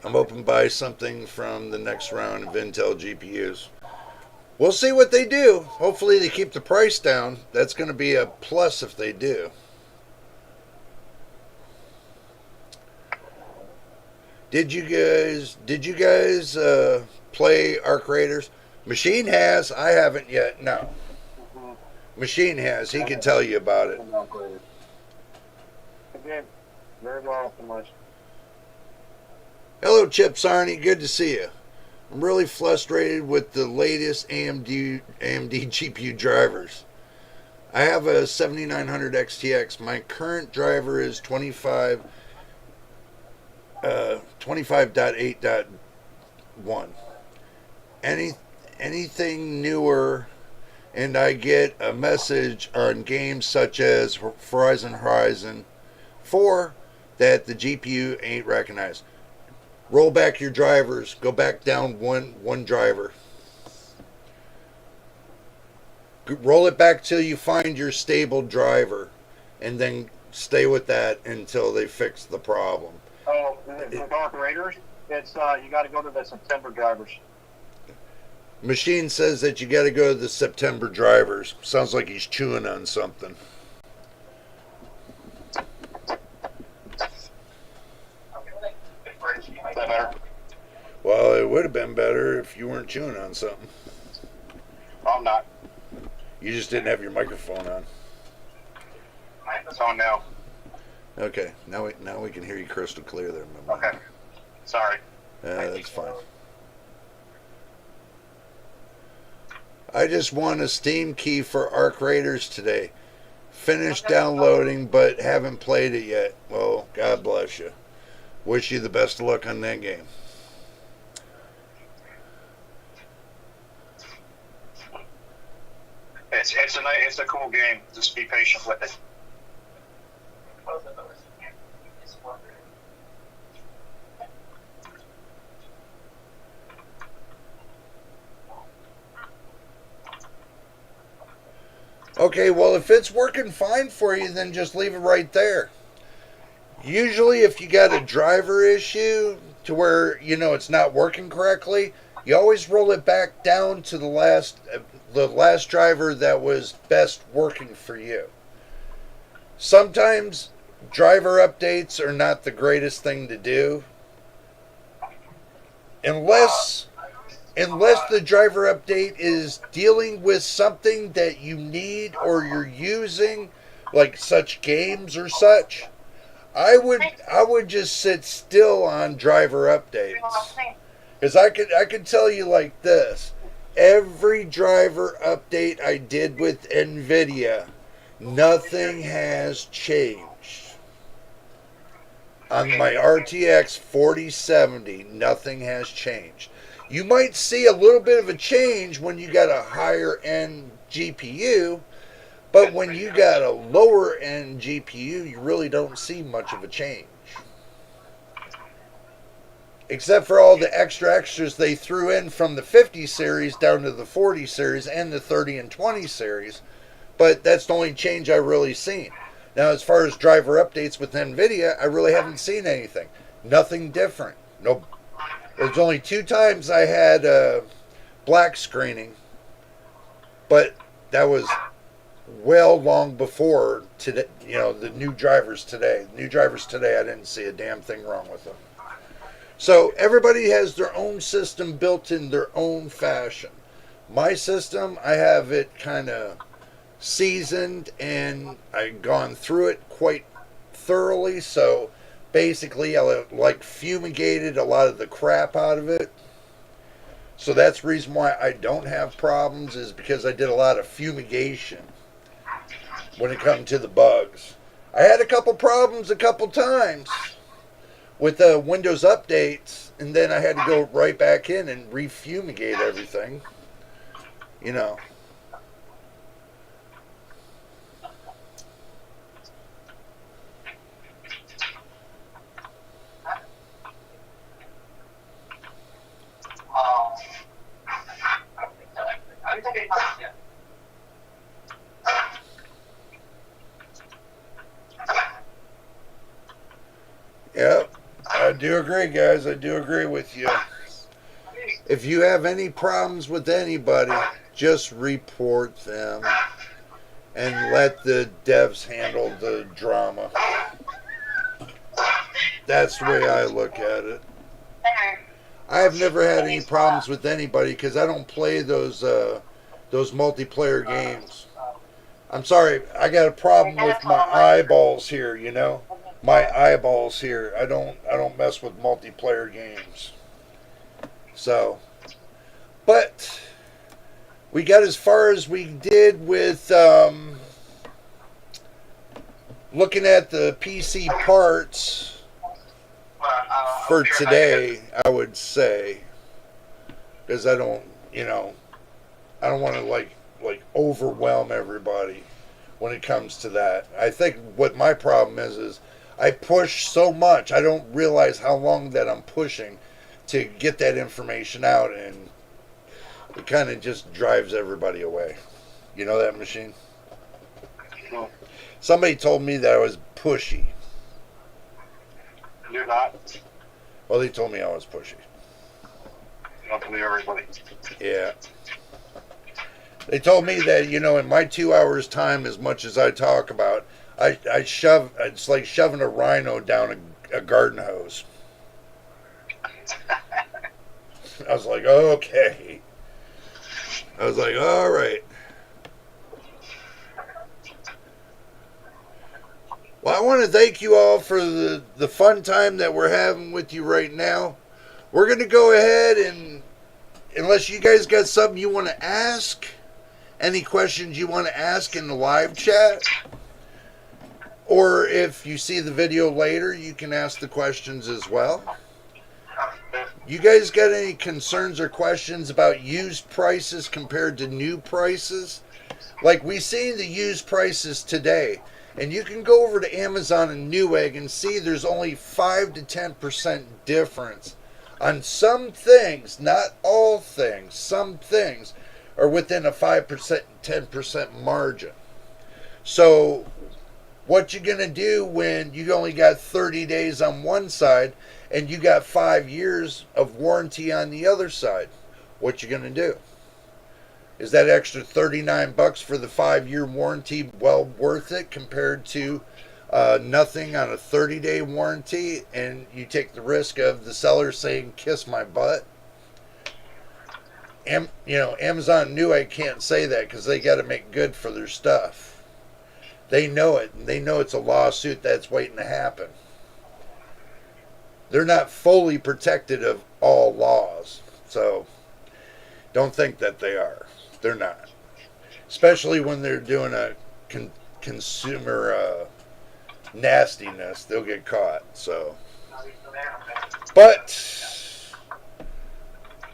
I'm hoping to buy something from the next round of Intel GPUs. We'll see what they do. Hopefully they keep the price down. That's going to be a plus if they do. Did you guys play Arc Raiders? Machine has. I haven't yet. No. Machine has. He can tell you about it. Okay. Very well, so much. Hello, Chip Sarney. Good to see you. I'm really frustrated with the latest AMD GPU drivers. I have a 7900 XTX. My current driver is 25.8.1. Anything newer, and I get a message on games such as Horizon 4 that the GPU ain't recognized. Roll back your drivers. Go back down one driver. Roll it back till you find your stable driver, and then stay with that until they fix the problem. Oh, with Arc Raiders, it's you got to go to the September drivers. Machine says that you got to go to the September drivers. Sounds like he's chewing on something. Is that better? Well, it would have been better if you weren't chewing on something. Oh, I'm not. You just didn't have your microphone on. It's on now. Okay, now we can hear you crystal clear there, my man. Okay. Sorry. That's fine. I just won a Steam key for Arc Raiders today. Finished downloading, but haven't played it yet. Well, God bless you. Wish you the best of luck on that game. It's a cool game. Just be patient with it. Okay, well, if it's working fine for you, then just leave it right there. Usually, if you got a driver issue to where, it's not working correctly, you always roll it back down to the last driver that was best working for you. Sometimes driver updates are not the greatest thing to do. Unless the driver update is dealing with something that you need or you're using, like such games or such, I would just sit still on driver updates. Because I could tell you like this. Every driver update I did with NVIDIA, nothing has changed. On my RTX 4070, nothing has changed. You might see a little bit of a change when you got a higher end GPU, but when you got a lower end GPU, you really don't see much of a change. Except for all the extras they threw in from the 50 series down to the 40 series and the 30 and 20 series. But that's the only change I really seen. Now, as far as driver updates with NVIDIA, I really haven't seen anything. Nothing different. No. There's only 2 times I had black screening, but that was well long before today. The new drivers today. New drivers today, I didn't see a damn thing wrong with them. So everybody has their own system built in their own fashion. My system, I have it kind of seasoned and I've gone through it quite thoroughly. So basically, I fumigated a lot of the crap out of it. So that's the reason why I don't have problems, is because I did a lot of fumigation when it comes to the bugs. I had a couple problems a couple times with the Windows updates, and then I had to go right back in and refumigate everything. Yep. I do agree, guys. I do agree with you. If you have any problems with anybody, just report them and let the devs handle the drama. That's the way I look at it. I have never had any problems with anybody because I don't play those multiplayer games. I'm sorry, I got a problem with my eyeballs here, you know? My eyeballs here. I don't mess with multiplayer games. So, but we got as far as we did with looking at the PC parts for today, I would say, because I don't want to like overwhelm everybody when it comes to that. I think what my problem is I push so much, I don't realize how long that I'm pushing to get that information out, and it kind of just drives everybody away. You know that, Machine? Somebody told me that I was pushy. You're not. Well, they told me I was pushy. You don't believe everybody. Yeah. They told me that, in my 2 hours time, as much as I talk about, I shove, it's like shoving a rhino down a garden hose. I was like, okay. I was like, all right. Well, I want to thank you all for the fun time that we're having with you right now. We're going to go ahead and, unless you guys got something you want to ask, any questions you want to ask in the live chat, or if you see the video later, you can ask the questions as well. You guys got any concerns or questions about used prices compared to new prices? Like we see the used prices today, and you can go over to Amazon and Newegg and see there's only 5 to 10% difference on some things, not all things. Some things are within a 5%, 10% margin. So what you going to do when you only got 30 days on one side and you got 5 years of warranty on the other side? What you going to do? Is that extra $39 for the 5-year warranty well worth it compared to nothing on a 30-day warranty, and you take the risk of the seller saying, kiss my butt? Amazon and Newegg can't say that because they got to make good for their stuff. They know it, and they know it's a lawsuit that's waiting to happen. They're not fully protected of all laws, so don't think that they are. They're not. Especially when they're doing a consumer nastiness, they'll get caught. So, but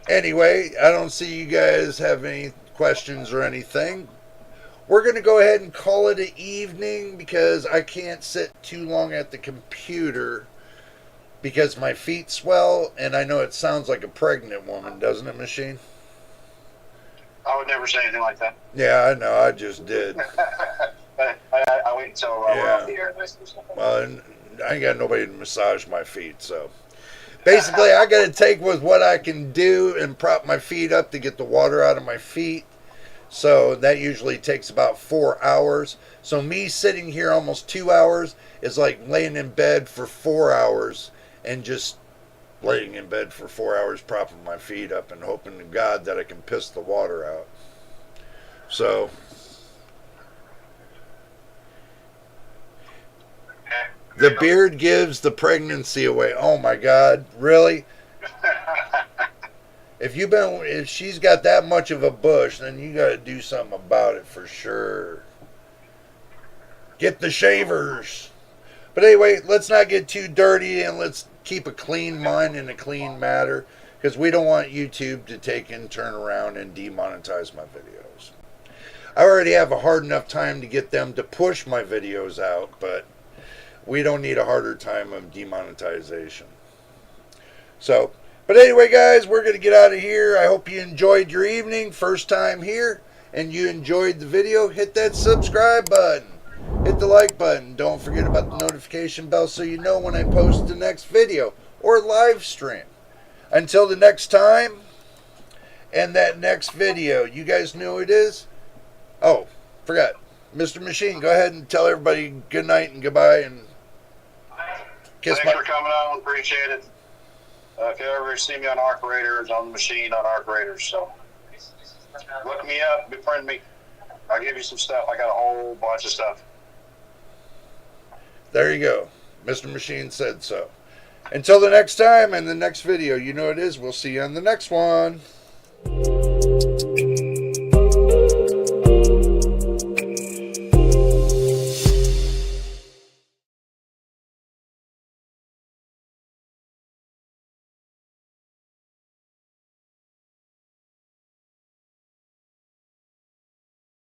anyway, I don't see you guys have any questions or anything. We're going to go ahead and call it an evening because I can't sit too long at the computer because my feet swell, and I know it sounds like a pregnant woman, doesn't it, Machine? I would never say anything like that. Yeah, I know. I just did. I wait until we're off the air. Well, I ain't got nobody to massage my feet, so basically I got to take with what I can do and prop my feet up to get the water out of my feet. So that usually takes about 4 hours. So me sitting here almost 2 hours is like laying in bed for 4 hours and just laying in bed for 4 hours, propping my feet up and hoping to God that I can piss the water out. So the beard gives the pregnancy away. Oh my God, really? If she's got that much of a bush, then you got to do something about it for sure. Get the shavers. But anyway, let's not get too dirty, and let's keep a clean mind and a clean matter, because we don't want YouTube to take and turn around and demonetize my videos. I already have a hard enough time to get them to push my videos out, but we don't need a harder time of demonetization. So, but anyway, guys, we're going to get out of here. I hope you enjoyed your evening, first time here, and you enjoyed the video. Hit that subscribe button. Hit the like button. Don't forget about the notification bell so you know when I post the next video. or live stream. Until the next time and that next video, you guys know who it is? Oh, forgot. Mr. Machine, go ahead and tell everybody good night and goodbye and kiss Thanks for coming on. Appreciate it. If you ever see me on Arc Raiders, on the machine on Arc Raiders, so look me up, befriend me. I'll give you some stuff. I got a whole bunch of stuff. There you go. Mr. Machine said so. Until the next time and the next video, you know what it is. We'll see you on the next one.